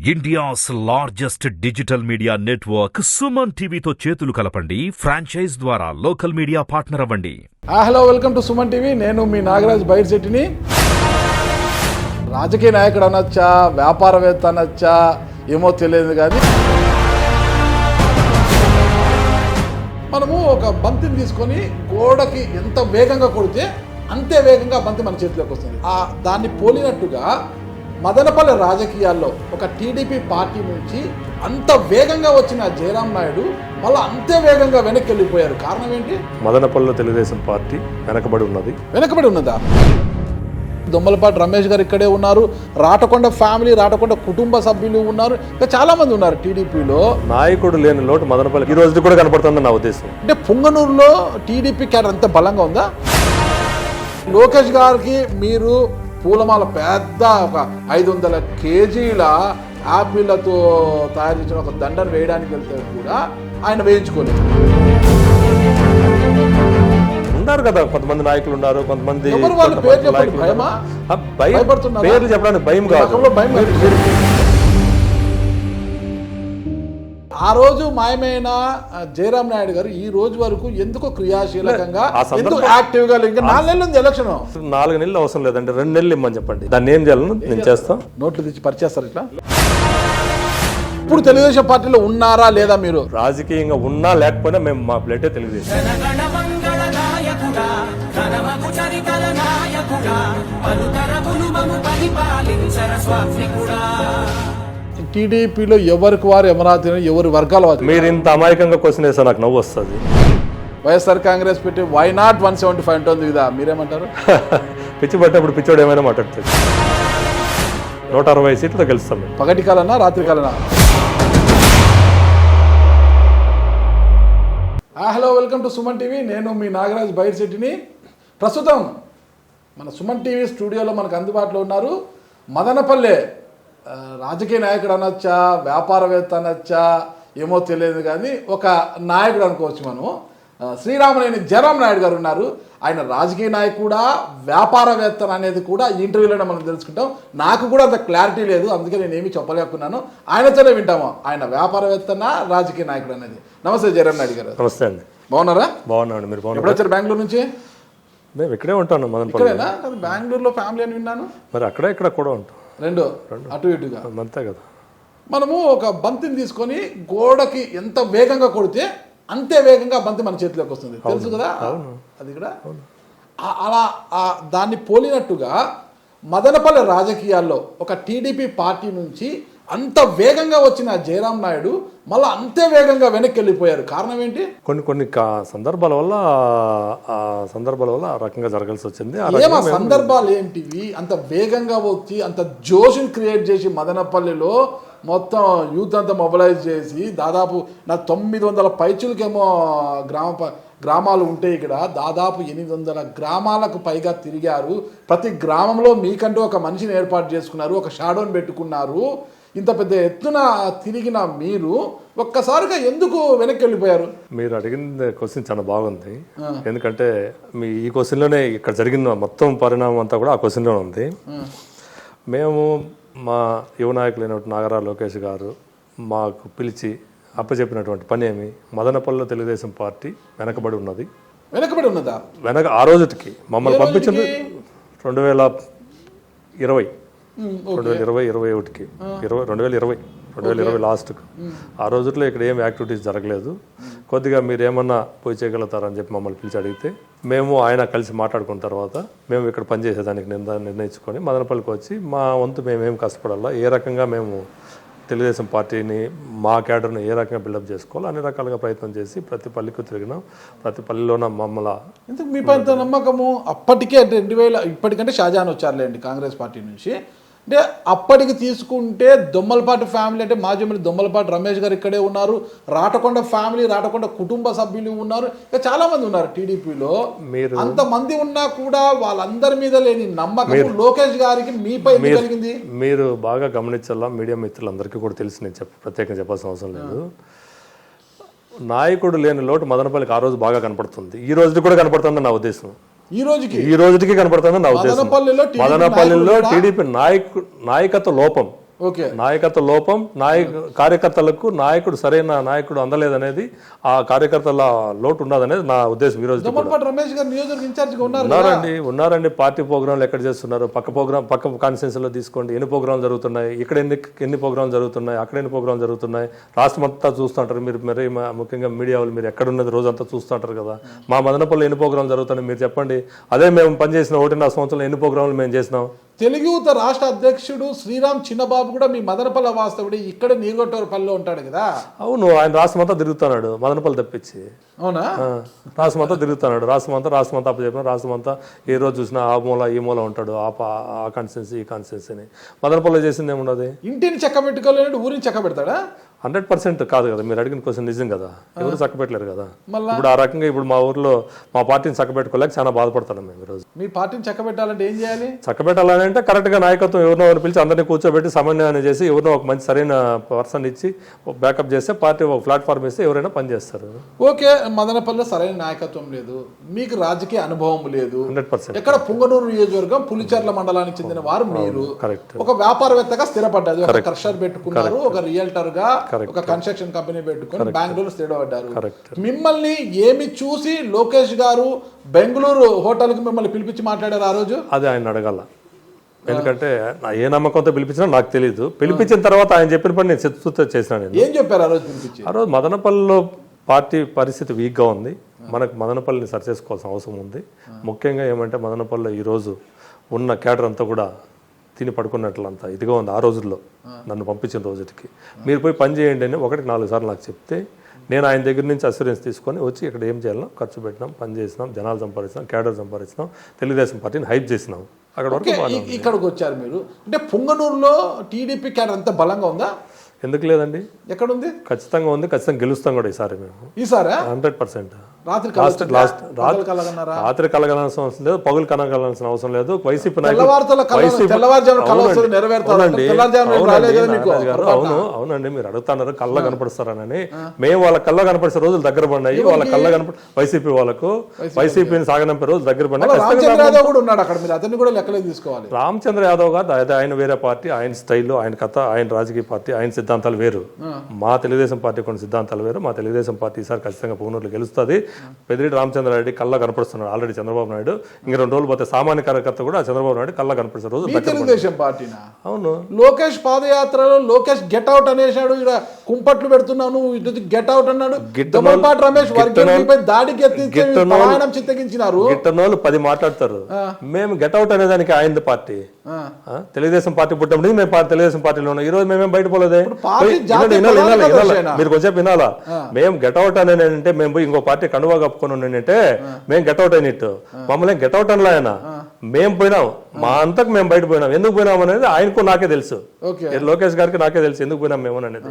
India's largest digital media network Suman టీవీతో చేతులు కలపండి. ఫ్రాంచైజ్ ద్వారా లోకల్ మీడియా పార్ట్నర్ అవ్వండి. Hello, welcome to Suman TV. నేను మీ నాగరాజ్ బైర్శెట్టిని. రాజకీయ నాయకుడు అనొచ్చా, వ్యాపారవేత్త అనొచ్చా ఏమో తెలియదు, కానీ మనము ఒక బంతిని తీసుకొని గోడకి ఎంత వేగంగా కొడితే అంతే వేగంగా బంతి మన చేతిలోకి వస్తుంది. దాన్ని పోలినట్టుగా మదనపల్లె రాజకీయాల్లో ఒక టీడీపీ పార్టీ నుంచి అంత వేగంగా వచ్చిన జయరాం నాయుడు మళ్ళీ అంతే వేగంగా వెనక్కి వెళ్ళిపోయారు. కారణం ఏంటి? మదనపల్లె తెలుగుదేశం పార్టీ వెనకబడి ఉన్నదా? దొమ్మలపాటి రమేష్ గారు ఇక్కడే ఉన్నారు, రాటకొండ ఫ్యామిలీ, రాటకొండ కుటుంబ సభ్యులు ఉన్నారు, ఇంకా చాలా మంది ఉన్నారు టీడీపీలో. నాయకుడు లేని లోటు మదనపల్లి ఈ రోజు కూడా కనపడుతుందని నా ఉద్దేశం. అంటే పుంగనూరులో టీడీపీ క్యాడర్ అంత బలంగా ఉందా? లోకేష్ గారికి మీరు పూలమాల పెద్ద ఒక 500 కేజీల యాపిళ్లతో తయారు చేసిన ఒక దండను వేయడానికి వెళ్తే కూడా ఆయన వేయించుకోలేదు. ఉన్నారు కదా కొంతమంది నాయకులు ఉన్నారు, కొంతమంది పేర్లు చెప్పడానికి భయం కాదు. ఆ రోజు మాయమైన జయరాం నాయుడు గారు ఈ రోజు వరకు ఎందుకో క్రియాశీలకంగా యాక్టివ్ గా 4 నెలలు ఉంది ఎలక్షన్. 4 నెలలు అవసరం లేదండి, 2 నెలలు ఇమ్మని చెప్పండి. దాన్ని ఏం చేయాలను నేను చేస్తాను. నోట్లు తెచ్చి పరిచేస్తారు ఇట్లా. ఇప్పుడు తెలుగుదేశం పార్టీలో ఉన్నారా లేదా? మీరు రాజకీయంగా ఉన్నా లేకపోయినా మేము మా ప్లేటే తెలుగుదేశం. టీడీపీలో ఎవరికి వారు ఎమరాతి, ఎవరి వర్గాల వారు. మీరు ఇంత అమాయకంగా క్వశ్చన్ వేస్తే నాకు నవ్వు వస్తుంది. వైఎస్ఆర్ కాంగ్రెస్ పెట్టి వై నాట్ 175 ఉంటుంది కదా, మీరేమంటారు? పిచ్చి పట్టినప్పుడు పిచ్చోడు ఏమైనా మాట్లాడుతుంది. 160 సీట్లతో గెలుస్తాం. పగటి కాలనా రాత్రి కాలనా? Hello, welcome to Suman TV. నేను మీ నాగరాజ్ బైర్శెట్టిని. ప్రస్తుతం మన సుమన్ టీవీ స్టూడియోలో మనకు అందుబాటులో ఉన్నారు మదనపల్లె రాజకీయ నాయకుడు అనొచ్చా, వ్యాపారవేత్త అనొచ్చా ఏమో తెలియదు, కానీ ఒక నాయకుడు అనుకోవచ్చు మనము. శ్రీరామనేని జయరాం నాయుడు గారు ఉన్నారు. ఆయన రాజకీయ నాయకుడా, వ్యాపారవేత్త అనేది కూడా ఈ ఇంటర్వ్యూలోనే మనం తెలుసుకుంటాం. నాకు కూడా అంత క్లారిటీ లేదు, అందుకే నేను ఏమీ చెప్పలేకున్నాను. ఆయనతోనే వింటాము ఆయన వ్యాపారవేత్తనా రాజకీయ నాయకుడు అనేది. నమస్తే జయరాం నాయుడు గారు. నమస్తే అండి. బాగున్నారా? బాగున్నాను. మీరు బాగున్నారు? ఎప్పుడు వచ్చారు బెంగళూరు నుంచి? మేము ఇక్కడే ఉంటాను. ఇక్కడేనా? బెంగళూరులో ఫ్యామిలీ అని విన్నాను. మరి అక్కడే ఇక్కడ కూడా ఉంటాం. రెండు అటు ఇటుగా అంతే కదా. మనము ఒక బంతిని తీసుకొని గోడకి ఎంత వేగంగా కొడితే అంతే వేగంగా బంతి మన చేతిలోకి వస్తుంది, తెలుసు కదా. అది కూడా అలా దాన్ని పోలినట్టుగా మదనపల్లె రాజకీయాల్లో ఒక టీడీపీ పార్టీ నుంచి అంత వేగంగా వచ్చిన జయరాం నాయుడు మళ్ళీ అంతే వేగంగా వెనక్కి వెళ్ళిపోయారు. కారణం ఏంటి? కొన్ని సందర్భాల వల్ల ఆ రకంగా జరగాల్సి వచ్చింది. సందర్భాలు ఏంటివి? అంత వేగంగా వచ్చి అంత జోష్ని క్రియేట్ చేసి మదనపల్లిలో మొత్తం యూత్ అంతా మొబిలైజ్ చేసి దాదాపు 900 పైచులకేమో గ్రామాలు ఉంటాయి ఇక్కడ. దాదాపు 800 గ్రామాలకు పైగా తిరిగారు. ప్రతి గ్రామంలో మీకంటూ ఒక మనిషిని ఏర్పాటు చేసుకున్నారు, ఒక షాడోని పెట్టుకున్నారు. ఇంత పెద్ద ఎత్తున తిరిగిన మీరు ఒక్కసారిగా ఎందుకు వెనక్కి వెళ్ళిపోయారు? మీరు అడిగిన క్వశ్చన్ చాలా బాగుంది. ఎందుకంటే ఈ క్వశ్చన్లోనే ఇక్కడ జరిగిన మొత్తం పరిణామం అంతా కూడా ఆ క్వశ్చన్లోనే ఉంది. మేము మా యువ నాయకులైన నాగరా లోకేష్ గారు మాకు పిలిచి అప్పచెప్పినటువంటి పని ఏమి, మదనపల్లె తెలుగుదేశం పార్టీ వెనకబడి ఉన్నదా? ఆ రోజుకి మమ్మల్ని పంపించింది 2020 లాస్ట్కి. ఆ రోజుల్లో ఇక్కడ ఏం యాక్టివిటీస్ జరగలేదు. కొద్దిగా మీరు ఏమన్నా పోయి చేయగలుగుతారని చెప్పి మమ్మల్ని పిలిచి అడిగితే మేము ఆయన కలిసి మాట్లాడుకున్న తర్వాత మేము ఇక్కడ పనిచేసేదానికి నిర్ణయించుకొని మదనపల్లికి వచ్చి మా వంతు మేమేం కష్టపడాలా, ఏ రకంగా మేము తెలుగుదేశం పార్టీని మా క్యాడర్ని ఏ రకంగా బిల్డప్ చేసుకోవాలి అన్ని రకాలుగా ప్రయత్నం చేసి ప్రతి పల్లికి తిరిగినాం. ప్రతి పల్లెలోన మమ్మల్ని ఎందుకు మీ పైన నమ్మకము అప్పటికే, అంటే 2000 ఇప్పటికంటే షాజహాన్ వచ్చారులేండి కాంగ్రెస్ పార్టీ నుంచి. అంటే అప్పటికి తీసుకుంటే దొమ్మలపాటి ఫ్యామిలీ, అంటే మాజీ ఎమ్మెల్యే దొమ్మలపాటి రమేష్ గారు ఇక్కడే ఉన్నారు, రాటకొండ ఫ్యామిలీ, రాటకొండ కుటుంబ సభ్యులు ఉన్నారు, ఇంకా చాలా మంది ఉన్నారు టీడీపీలో. అంతమంది ఉన్నా కూడా వాళ్ళందరి మీద లేని నమ్మకం లోకేష్ గారికి మీపై కలిగింది. మీరు బాగా గమనించాలా, మీడియా మిత్రులందరికీ కూడా తెలిసి నేను ప్రత్యేకంగా చెప్పాల్సిన అవసరం లేదు. నాయకుడు లేని లోటు మదనపల్లికి ఆ రోజు బాగా కనపడుతుంది, ఈ రోజు కూడా కనపడుతుందని నా ఉద్దేశం. ఈ రోజుకి కనపడుతుంది నా ఉద్దేశం. మదనపల్లిలో టీడీపీ నాయకత్వ లోపం ఓకే. నాయకత్వ లోపం, కార్యకర్తలకు నాయకుడు సరైన నాయకుడు అందలేదనేది, ఆ కార్యకర్తల లోటు ఉన్నదనేది నా ఉద్దేశం. ఈ రోజు దమ్మలపాటి రమేష్ గారు నియోజకవర్గ ఇన్ఛార్జిగా ఉన్నారండి. పార్టీ ప్రోగ్రాంలు ఎక్కడ చేస్తున్నారు? పక్క కాన్స్టిట్యూన్సీలో తీసుకోండి, ఎన్ని ప్రోగ్రాంలు జరుగుతున్నాయి, ఇక్కడ ఎన్ని ప్రోగ్రాంలు జరుగుతున్నాయి, అక్కడ ఎన్ని ప్రోగ్రాంలు జరుగుతున్నాయి, రాష్ట్రం అంతా చూస్తుంటారు మీరు. మరి ముఖ్యంగా మీడియా వాళ్ళు మీరు ఎక్కడున్నది రోజంతా చూస్తుంటారు కదా. మా మదనపల్లిలో ఎన్ని ప్రోగ్రాంలు జరుగుతున్నాయి మీరు చెప్పండి. అదే మేము పనిచేసిన 1.5 సంవత్సరంలో ఎన్ని ప్రోగ్రాంలు మేము చేసినాం. తెలుగు యువత రాష్ట్ర అధ్యక్షుడు శ్రీరామ్ చిన్నబాబు కూడా మీ మదనపల్లి వాస్తవుడు, ఇక్కడ నీరుగొట్టపల్లిలో ఉంటాడు కదా. అవును, ఆయన రాష్ట్రం అంతా తిరుగుతున్నాడు, మదనపల్లి తప్పించి. అవునా? రాష్ట్రం అంతా తిరుగుతున్నాడు, రాష్ట్రం అంతా అప్పచెప్పిన, రాష్ట్రం అంతా ఏ రోజు చూసినా ఆ మూల ఈ మూల ఉంటాడు, ఆ కాన్స్టిట్యున్సీ ఈ కాన్స్టిట్యున్సీని. మదనపల్లి చేసింది ఏమున్నది? ఇంటిని చక్క పెట్టుకోలేడు, ఊరిని చక్క పెడతాడా? 100% కాదు కదా. మీరు అడిగిన క్వశ్చన్ నిజం కదా, ఎవరు చక్కబెట్టలేరు కదా. ఇప్పుడు ఆ రకంగా ఇప్పుడు మా ఊర్లో మా పార్టీని చక్కబెట్టుకోలేక చాలా బాధపడతాం మేము ఈరోజు. మీ పార్టీని చక్కబెట్టాలంటే ఏం చేయాలి? చక్కబెట్టాలని అంటే కరెక్ట్గా నాయకత్వం ఎవరినో పిలిచి అందరినీ కూర్చోబెట్టి సమన్వయాన్ని చేసి ఎవరినో ఒక మంచి సరైన పర్సన్ ఇచ్చి బ్యాకప్ చేస్తే పార్టీ ఒక ప్లాట్ఫామ్ ఇస్తే ఎవరైనా పనిచేస్తారు. ఓకే, మదనపల్లిలో సరైన నాయకత్వం లేదు, మీకు రాజకీయ అనుభవం లేదు. 100%. ఎక్కడ పుంగనూరు నియోజకవర్గం పులిచెర్ల మండలానికి చెందిన వారు మీరు. కరెక్ట్. ఒక వ్యాపారవేత్తగా స్థిరపడ్డది, ఒక క్రషర్ పెట్టుకున్నారు, ఒక రియల్టర్ గా ఒక కన్స్ట్రక్షన్ కంపెనీ పెట్టుకుని బెంగళూరు స్థిరపడ్డారు. మిమ్మల్ని ఏమి చూసి లోకేష్ గారు బెంగళూరు హోటల్ కి మిమ్మల్ని పిలిపించి మాట్లాడారు ఆ రోజు? అదే ఆయన అడగాల, ఎందుకంటే ఏ నమ్మకంతో పిలిపించినా నాకు తెలియదు. పిలిపించిన తర్వాత ఆయన చెప్పిన పని నేను చెప్తూ చేసినా. ఏం చెప్పారు ఆ రోజు పిలిపించి? ఆ రోజు మదనపల్లిలో పార్టీ పరిస్థితి వీక్గా ఉంది, మనకు మదనపల్లిని సరి చేసుకోవాల్సిన అవసరం ఉంది. ముఖ్యంగా ఏమంటే మదనపల్లిలో ఈరోజు ఉన్న క్యాడర్ అంతా కూడా తిని పడుకున్నట్లంతా ఇదిగా ఉంది. ఆ రోజుల్లో నన్ను పంపించిన రోజుకి మీరు పోయి పని చేయండి అని 1-4 సార్లు నాకు చెప్తే నేను ఆయన దగ్గర నుంచి అస్యూరెన్స్ తీసుకొని వచ్చి ఇక్కడ ఏం చేయాలన్నా ఖర్చు పెట్టినాం, పని చేసినాం, జనాలు సంపాదించినాం, క్యాడర్ సంపాదించినాం, తెలుగుదేశం పార్టీని హైప్ చేసినాం. అక్కడ వరకు ఇక్కడికి వచ్చారు మీరు. అంటే పుంగనూరులో టీడీపీ క్యాడర్ అంత బలంగా ఉందా? ఎందుకు లేదండి, ఎక్కడ ఉంది? ఖచ్చితంగా ఉంది, ఖచ్చితంగా గెలుస్తాం కూడా ఈసారి మేము. ఈసారి 100%. రాత్రి కలగాల్సిన అవసరం లేదు, పగులు కనగాల్సిన అవసరం లేదు. వైసీపీ అవునండి, మీరు అడుగుతున్నారు కళ్ళ కనపడుస్తారని. మేము వాళ్ళ కళ్ళ కనపడిసే రోజులు దగ్గర పడినాయి, వాళ్ళ కళ్ళ వైసీపీ వాళ్ళకు వైసీపీని సాగనంపే రోజులు దగ్గర పడినాయి. రామచంద్ర యాదవ్ గారు అదే ఆయన వేరే పార్టీ, ఆయన స్టైల్లో, ఆయన కథ, ఆయన రాజకీయ పార్టీ, ఆయన సిద్ధాంతాలు వేరు. మా తెలుగుదేశం పార్టీ కొన్ని సిద్ధాంతాలు వేరు. మా తెలుగుదేశం పార్టీ ఈసారి ఖచ్చితంగా పుంగనూరులో గెలుస్తుంది. పెద్దిరెడ్డి రామచంద్రారెడ్డి కళ్ళ కనపడుతున్నాడు ఆల్రెడీ చంద్రబాబు నాయుడు. ఇంక 2 రోజులు పోతే సామాన్య కార్యకర్త కూడా చంద్రబాబు నాయుడు కళ్ళ కనపడిన రోజు. తెలుగుదేశం పార్టీనా? అవును. లోకేష్ పాదయాత్రలో లోకేష్ గెట్ అవుట్ అనేసాడు, ఇక్కడ కుంపట్లు పెడుతున్నాను, గెట్ అవుట్ అన్నాడు. రమేష్ దాడికి చిత్తగించినారు. గిట్టనోళ్ళు 10 మాట్లాడతారు. మేము గెట్ అవుట్ అనేదానికి ఆయన పార్టీ, తెలుగుదేశం పార్టీ పుట్టినప్పుడు మేము తెలుగుదేశం పార్టీలో ఉన్నాం. ఈ రోజు మేమేం బయట పోలేదే. మీరు కొంచెం వినాలా? మేము గెట్అవుట్ అనేది అంటే మేము పోయి ఇంకో పార్టీ కండువా కప్పుకొని ఉండంటే మేము గెట్అవుట్ అయినట్టు. మమ్మల్ని గెట్అవుట్ అనలా ఆయన. మేము పోయినాం, మా అంతకు మేము బయట పోయినాం. ఎందుకు పోయినాం అనేది ఆయనకు నాకే తెలుసు, లోకేష్ గారికి నాకే తెలుసు ఎందుకు పోయినాం మేము అనేది.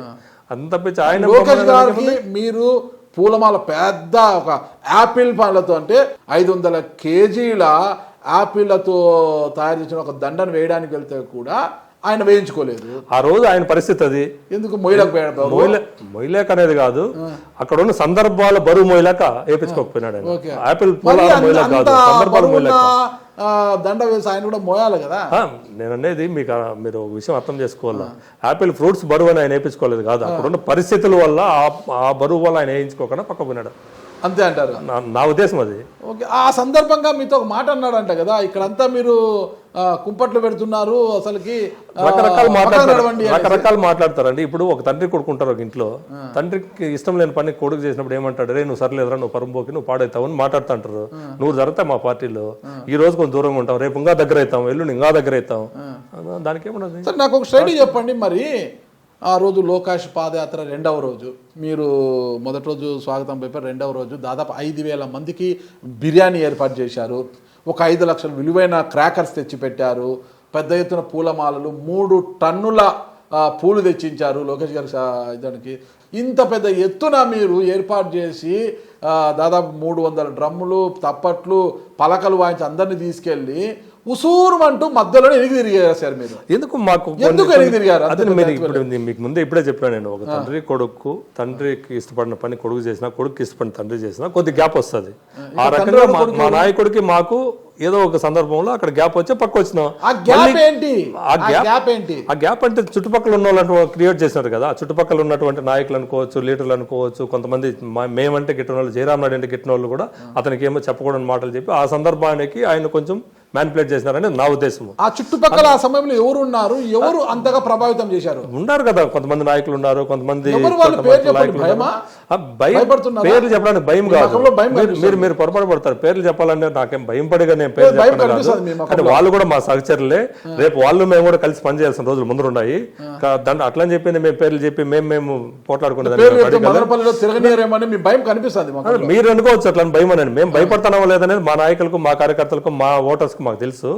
అంత పిచ్చి ఆయన. లోకేష్ గారికి మీరు పూలమాల పెద్ద ఒక యాపిల్ పండ్లతో, అంటే 500 కేజీల యాపిళ్లతో తయారు చేసిన ఒక దండను వేయడానికి వెళ్తే కూడా ఆయన వేయించుకోలేదు. ఆ రోజు ఆయన పరిస్థితి అది. ఎందుకు మొయ్యలేక అనేది కాదు, అక్కడ ఉన్న సందర్భాల బరువు మొయ్యలేక వేయించుకోకపోయినాడు. ఆపిల్ దండ వేసి ఆయన కూడా మోయాలి కదా. నేను అనేది మీకు మీరు విషయం అర్థం చేసుకోవాలా. ఆపిల్ ఫ్రూట్స్ బరువు అని ఆయన వేయించుకోలేదు కాదు, అక్కడ ఉన్న పరిస్థితుల వల్ల ఆ బరువు వల్ల ఆయన వేయించుకోకుండా పక్క పోయినాడు. అంతే అంటారు, నా ఉద్దేశం అది. ఓకే. ఆ సందర్భంగా మీతో ఒక మాట అన్నాడంట కదా, ఇక్కడంతా మీరు కుంపట్లు పెడుతున్నారు, అసలుకి రకరకాలు మాట్లాడతారండి. ఇప్పుడు ఒక తండ్రి కొడుకుంటారు ఒక ఇంట్లో, తండ్రికి ఇష్టం లేని పని కొడుకు చేసినప్పుడు ఏమంటాడు, రే నువ్వు సర్లేదురా, నువ్వు పరంపోకి, నువ్వు పాడవుతావు అని మాట్లాడుతుంటారు. నువ్వు జరుగుతా మా పార్టీలో ఈ రోజు కొంచెం దూరంగా ఉంటావు, రేపు ఇంకా దగ్గర అవుతాం, ఎల్లుండి ఇంకా దగ్గర అవుతాం, దానికి ఏమన్నది. సార్ నాకు ఒక స్టడీ చెప్పండి. మరి ఆ రోజు లోకేష్ పాదయాత్ర 2వ రోజు, మీరు మొదటి రోజు స్వాగతం పేపర్, 2వ రోజు దాదాపు 5,000 మందికి బిర్యానీ ఏర్పాటు చేశారు, ఒక 5 లక్షల విలువైన క్రాకర్స్ తెచ్చిపెట్టారు, పెద్ద ఎత్తున పూలమాలలు, 3 టన్నుల పూలు తెచ్చించారు లోకేష్ గారి దానికి. ఇంత పెద్ద ఎత్తున మీరు ఏర్పాటు చేసి దాదాపు 300 డ్రమ్ములు, తప్పట్లు, పలకలు వాయించి అందరినీ తీసుకెళ్ళి ఉసూరుమంటూ మధ్యలో ఎనిగి తిరిగేశారు మీరు. ఎందుకు మాకు ఎందుకు ఎనిగి తిరిగారు? అదే మీకు ముందే ఇప్పుడే చెప్పాను నేను. ఒక తండ్రికి ఇష్టపడిన పని కొడుకు చేసినా, కొడుకు ఇష్టపడిన తండ్రి చేసినా కొద్ది గ్యాప్ వస్తుంది. ఆ రకంగా మా నాయకుడికి మాకు ఏదో ఒక సందర్భంలో అక్కడ గ్యాప్ వచ్చి పక్క వచ్చినాం. ఆ గ్యాప్ ఏంటి? ఆ గ్యాప్ అంటే చుట్టుపక్కల ఉన్న వాళ్ళని క్రియేట్ చేసినారు కదా. చుట్టుపక్కల ఉన్నటువంటి నాయకులు అనుకోవచ్చు, లీడర్లు అనుకోవచ్చు, కొంతమంది మేమంటే గిట్టిన వాళ్ళు, జయరాం నాయుడు అంటే గిట్టిన వాళ్ళు కూడా అతనికి ఏమో చెప్పకూడని మాటలు చెప్పి ఆ సందర్భానికి ఆయన కొంచెం మ్యానిపులేట్ చేసినారని నా ఉద్దేశం. ఆ చుట్టుపక్కల ఆ సమయంలో ఎవరు ఉన్నారు, ఎవరు అంతగా ప్రభావితం చేశారు? ఉన్నారు కదా, కొంతమంది నాయకులు ఉన్నారు, కొంతమంది పేర్లు చెప్పడానికి భయం కాదు. మీరు పొరపాటు పడతారు. పేర్లు చెప్పాలంటే నాకేం భయం పడిగా నేను పేర్లు చెప్పడం కాదు. అంటే వాళ్ళు కూడా మా సహచరులే. రేపు వాళ్ళు మేము కూడా కలిసి పనిచేయాల్సిన రోజులు ముందు ఉన్నాయి. అట్లని చెప్పింది మేము పేర్లు చెప్పి మేము పోట్లాడుకునేదాన్ని మీరు అనుకోవచ్చు అట్లా భయం అని. మేము భయపడుతున్నామో లేదనేది మా నాయకులకు, మా కార్యకర్తలకు, మా ఓటర్స్ మాకు తెలుసు.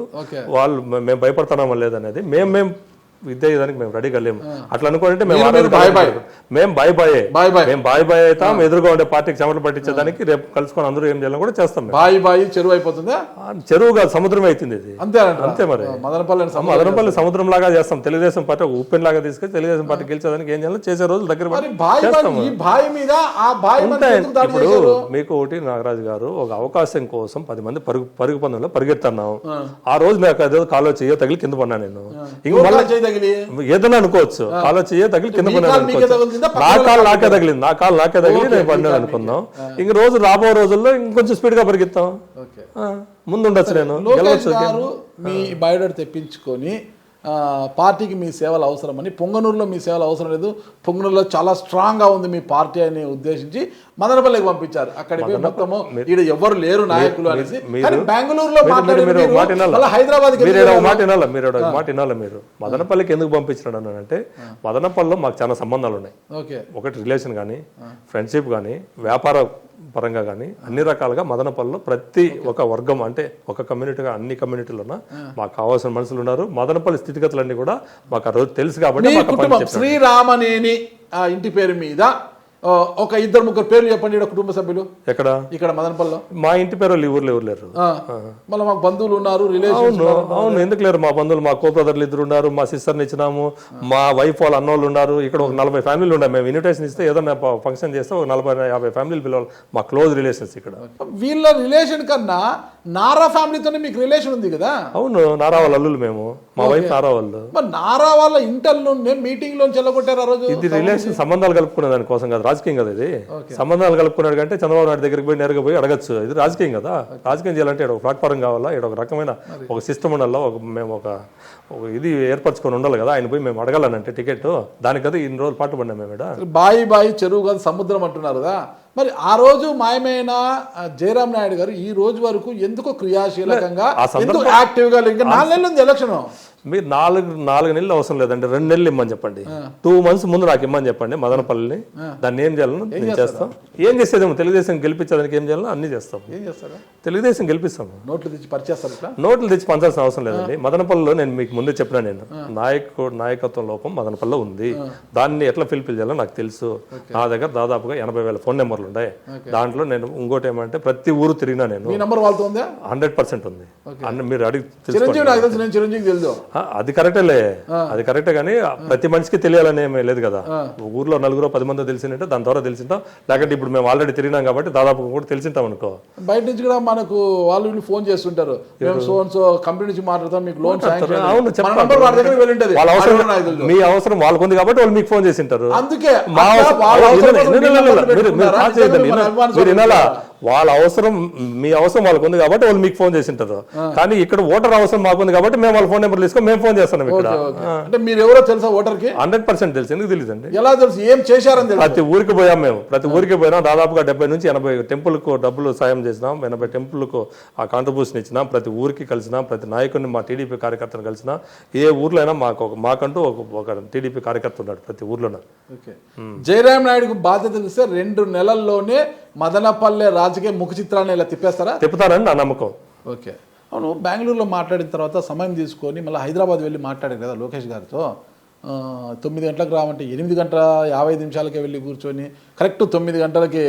వాళ్ళు మేము భయపడుతున్నామో లేదనేది మేము దానికి మేము రెడీగా లేము. అట్లా అనుకోండి మేము బాయ్ బాయ్ అవుతాం. ఎదురుగా ఉండే పార్టీకి చెమటలు పట్టించేదానికి రేపు కలుసుకొని అందరూ ఏం చేయాలని కూడా చేస్తాం. చెరువు అయిపోతుందా? చెరువు కాదు, సముద్రం అవుతుంది ఇది. అంతే మరి. మదనపల్లి సముద్రం లాగా చేస్తాం. తెలుగుదేశం పార్టీ ఉప్పెన్ లాగా తీసుకొని తెలుగుదేశం పార్టీ గెలిచేదానికి ఏం చేయాలి చేసే రోజులు దగ్గర. ఇప్పుడు మీకు ఒకటి నాగరాజు గారు, ఒక అవకాశం కోసం 10 మంది పరుగు పందెంలో పరిగెత్తున్నాం. ఆ రోజు నాకు అదే కాలో చెయ్యో తగిలి కింద పడినా నేను. ఇంక ఏదైనా అనుకోవచ్చు, కాలో చెయ్యో తగిలి కింద పడినా అనుకోవచ్చు. నా కాలు నాకే తగిలి నేను పడినాను అనుకుందాం. ఇంక రోజు రాబో రోజుల్లో ఇంకొంచెం స్పీడ్ గా పరిగెత్తాం. ముందుండొచ్చు నేను గెలవచ్చు. మీ బయోడేటా తెప్పించుకొని పార్టీకి మీ సేవలు అవసరమని, పొంగనూరులో మీ సేవలు అవసరం లేదు, పొంగనూరులో చాలా స్ట్రాంగ్ గా ఉంది మీ పార్టీ అని ఉద్దేశించి మదనపల్లికి పంపించారు. అక్కడికి మొత్తము ఈడ ఎవరు లేరు నాయకులు అనేసి. బెంగళూరులో హైదరాబాద్ మీరు మదనపల్లికి ఎందుకు పంపించినాడు అంటే, మదనపల్లిలో మాకు చాలా సంబంధాలు ఉన్నాయి. ఒకటి రిలేషన్ కానీ, ఫ్రెండ్షిప్ కానీ, వ్యాపార పరంగా కానీ అన్ని రకాలుగా మదనపల్లిలో ప్రతి ఒక్క వర్గం అంటే ఒక కమ్యూనిటీగా అన్ని కమ్యూనిటీలోన మాకు కావాల్సిన మనుషులు ఉన్నారు. మదనపల్లి స్థితిగతులన్నీ కూడా మాకు ఆ రోజు తెలుసు కాబట్టి. శ్రీరామనేని ఇంటి పేరు మీద ఒక 2-3 పేర్లు చెప్పండి కుటుంబ సభ్యులు. ఇక్కడ మదనపల్లిలో మా ఇంటి పేరు ఊర్లో ఎవరు లేరు. మళ్ళీ మాకు బంధువులు ఉన్నారు, రిలేషన్. అవును, ఎందుకు లేరు? మా బంధువులు, మా కో-బ్రదర్లు 2 ఉన్నారు, మా సిస్టర్ని ఇచ్చినాము, మా వైఫ్ వాళ్ళ అన్నోళ్ళు ఉన్నారు. ఇక్కడ ఒక 40 ఫ్యామిలీలు ఉన్నాయి. మేము ఇన్విటేషన్ ఇస్తే ఏదైనా ఫంక్షన్ చేస్తే ఒక 40-50 ఫ్యామిలీలు పిలవాలి. మా క్లోజ్ రిలేషన్స్ ఇక్కడ. వీళ్ళ రిలేషన్ కన్నా నారా ఫ్యామిలీతోనే మీకు రిలేషన్ ఉంది కదా? అవును, నారా వాళ్ళ అల్లులు మేము. మా వైఫ్ నారా వాళ్ళు. నారా వాళ్ళ ఇంటర్లో మీటింగ్ లో చెల్లగొట్టారు ఆ రోజు. ఇది రిలేషన్, సంబంధాలు కలుపుకునే దానికోసం కదా, రాజకీయం కదా ఇది. సంబంధాలు కలుపుకున్నాడు కంటే చంద్రబాబు నాయుడు దగ్గరికి పోయి నేరుగా పోయి అడగచ్చు. ఇది రాజకీయం కదా. రాజకీయం చేయాలంటే ఒక ప్లాట్ఫారం కావాలా, ఇక్కడ ఒక రకమైన ఒక సిస్టమ్ ఉండాలా, మేము ఒక ఇది ఏర్పరచుకొని ఉండాలి కదా. ఆయన పోయి మేము అడగాలనంటే టికెట్, దానికి కదా ఇన్ని రోజులు పాటు పడినాం మేము. బాయి చెరువు కాదు సముద్రం అంటున్నారు కదా. మరి ఆ రోజు మాయమైన జయరాం నాయుడు గారు ఈ రోజు వరకు ఎందుకు క్రియాశీలకంగా, యాక్టివ్ గా లేదు? 4 నెలలు ఉంది ఎలక్షన్. మీరు 4 నెలలు అవసరం లేదండి, 2 నెలలు ఇమ్మని చెప్పండి. 2 months ముందు నాకు ఇమ్మని చెప్పండి మదనపల్లిని. దాన్ని ఏం చేయాలను నేను చేస్తాం. ఏం చేసేదేమో తెలుగుదేశం గెలిపించేదానికి ఏం చేయాలో అన్ని చేస్తాం. ఏం చేస్తారు? తెలుగుదేశం గెలిపిస్తాము. నోట్లు తెచ్చి పరిచేస్తారు. నోట్లు తెచ్చి పంచాల్సిన అవసరం లేదండి. మదనపల్లిలో నేను మీకు ముందే చెప్పినా, నేను నాయకత్వం లోపం మదనపల్లిలో ఉంది. దాన్ని ఎట్లా ఫిల్ఫిల్ చేయాలో నాకు తెలుసు. నా దగ్గర దాదాపుగా 80,000 ఫోన్ నెంబర్లు ఉన్నాయి. దాంట్లో నేను ఇంకోటి ఏమంటే ప్రతి ఊరు తిరిగినా నేను. 100% ఉంది. మీరు అడిగి అది కరెక్టేలే, అది కరెక్టే. కానీ ప్రతి మనిషికి తెలియాలని ఏమీ లేదు కదా. ఊర్లో 9-10 మంది తెలిసింటే దాని ద్వారా తెలిసింటాం. లేకపోతే ఇప్పుడు మేము ఆల్రెడీ తిరిగినాం కాబట్టి దాదాపు కూడా తెలిసింటాం అనుకో. బయట నుంచి కూడా మనకు వాళ్ళు ఫోన్ చేస్తుంటారు, కంపెనీ నుంచి మాట్లాడతాం, మీకు లోన్. అవును, మీ అవసరం వాళ్ళకు ఉంది కాబట్టి వాళ్ళు మీకు ఫోన్ చేసింటారు. అందుకే మీరు వినాలా, వాళ్ళ అవసరం మీ అవసరం వాళ్ళకు ఉంది కాబట్టి వాళ్ళు మీకు ఫోన్ చేసింటారు. కానీ ఇక్కడ ఓటర్ అవసరం మాకుంది కాబట్టి మేము వాళ్ళ ఫోన్ నెంబర్ తీసుకొని మేము ఫోన్ చేస్తున్నాం. ఇక్కడ అంటే మీరు ఎవరో తెలుసా ఓటర్ కి? 100% తెలుసు. ఎందుకు తెలియదండి? ఎలా తెలుసు? ఏం చేశారని? ప్రతి ఊరికి పోయాం మేము. ప్రతి ఊరికి పోయినా దాదాపుగా 70 నుంచి 80 టెంపుల్కు డబ్బులు సాయం చేసినాం. 80 టెంపుల్కు ఆ కాంట్రిబ్యూషన్ ఇచ్చినాం. ప్రతి ఊరికి కలిసినాం. ప్రతి నాయకుడిని, మా టీడీపీ కార్యకర్తను కలిసినా. ఏ ఊర్లో అయినా మాకంటూ ఒక టీడీపీ కార్యకర్త ఉన్నాడు ప్రతి ఊర్లోనే. జయరాం నాయుడుకు బాధ్యత ఇస్తే 2 నెలల్లోనే మదనపల్లె రాజకీయ ముఖ చిత్రాన్ని ఇలా తిప్పుతారని నా నమ్మకం. ఓకే, అవును. బెంగళూరులో మాట్లాడిన తర్వాత సమయం తీసుకొని మళ్ళీ హైదరాబాద్ వెళ్ళి మాట్లాడారు కదా లోకేష్ గారితో. 9 గంటలకు రావంటే 8:55 వెళ్ళి కూర్చొని కరెక్ట్ 9 గంటలకి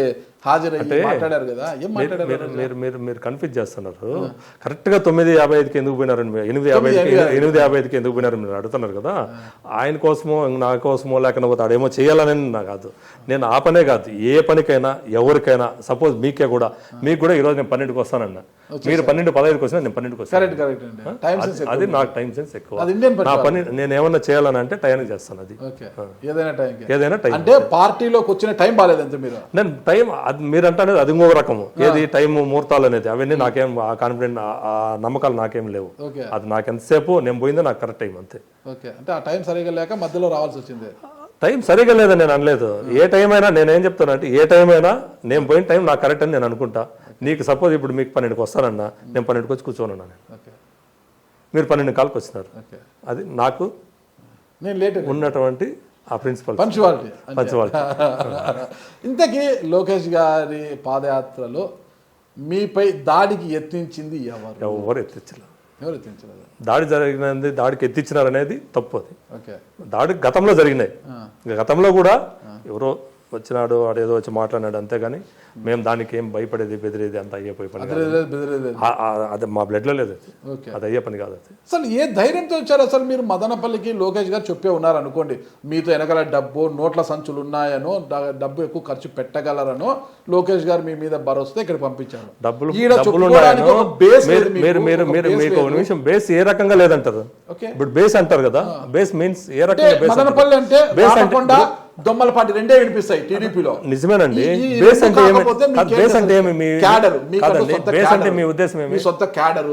హాజరయ్యి మాట్లాడారు కదా. ఏం మాట్లాడారు? మీరు కన్ఫ్యూజ్ చేస్తున్నారు. కరెక్ట్ గా 9:55 ఎందుకు పోయినారు, 8:55 ఎందుకు పోయినారు మీరు అడుగుతున్నారు కదా. ఆయన కోసమో నా కోసమో లేకపోతే ఆడేమో చేయాలని నా కాదు. నేను ఆ పనే కాదు, ఏ పనికైనా ఎవరికైనా, సపోజ్ మీకు కూడా ఈరోజు నేను 12కి వస్తానన్నా, మీరు 12-15కి వచ్చినా నేను 12కి వస్తాను. కరెక్ట్ కరెక్ట్ అండి. టైం సెన్స్ అది నాకు టైం సెన్స్ ఎక్కువ. అది ఇండియన్ నా పని నేను ఏమన్నా చేయాలని అంటే టైంకి చేస్తాను. అది ఓకే, ఏదైనా టైంకి. ఏదైనా టైం అంటే పార్టీలోకి వచ్చిన టైం బాగాలేదు అంతే మీరు. నేను టైం మీరు అంటే అది ఇంకొక రకము. ఏది టైం ముహూర్తాలు అనేది అవన్నీ నాకేం ఆ కాన్ఫిడెంట్ ఆ నమ్మకాలు నాకేం లేవు. ఓకే, అది నాకు ఎంతసేపు నేను పోయిందో నాకు కరెక్ట్ టైం అంతే. ఓకే. అంటే ఆ టైం సరిగా లేక మధ్యలో రావాల్సి వచ్చింది. టైం సరిగా లేదని నేను అనలేదు. ఏ టైం అయినా నేనేం చెప్తాను అంటే ఏ టైం అయినా నేను పోయిన టైం నాకు కరెక్ట్ అని నేను అనుకుంటా. నీకు సపోజ్ ఇప్పుడు మీకు 12కి వస్తానన్నా నేను 12కి వచ్చి కూర్చోనన్నా, ఓకే, మీరు 12 కాల్కి వచ్చినారు. ఓకే, అది నాకు నేను లేట్ ఉన్నటువంటి ఆ ప్రిన్సిపల్ పంచువాలిటీ. పంచువాలిటీ. ఇంతకీ లోకేష్ గారి పాదయాత్రలో మీపై దాడికి యత్నించింది ఎవరు? ఎవరు ఎత్తించలేదు. ఎవరు యత్నించలేదు. దాడి జరిగినది దాడికి ఎత్తించినారు అనేది తప్పు. అది ఓకే, దాడి గతంలో జరిగినాయి. గతంలో కూడా ఎవరో వచ్చినాడు ఆడేదో వచ్చి మాట్లాడినాడు అంతేగాని మేము దానికి ఏం భయపడేది బెదిరేది అంత అయ్యే పని కాదు. అది మా బ్లడ్లో లేదు. అది అయ్యే పని కాదు. అది అసలు ఏ ధైర్యంతో వచ్చారు అసలు మీరు మదనపల్లికి? లోకేష్ గారు చెప్పే ఉన్నారు అనుకోండి, మీతో వెనకాల డబ్బు నోట్ల సంచులు ఉన్నాయనో డబ్బు ఎక్కువ ఖర్చు పెట్టగలరనో లోకేష్ గారు మీ మీద భరోసా ఇక్కడ పంపించారు. డబ్బులు మీకు ఒక నిమిషం బేస్ ఏ రకంగా లేదంటారు? ఇప్పుడు బేస్ అంటారు కదా, బేస్ మీన్స్ ఏ రకంగా? మదనపల్లి అంటే దొమ్మలపాటి రెండే వినిపిస్తాయి టీడీపీలో. నిజమేనండి. బేస్ అంటే బేస్ అంటే ఏమి? బేస్ అంటే మీ ఉద్దేశం ఏమి? సొంత క్యాడర్.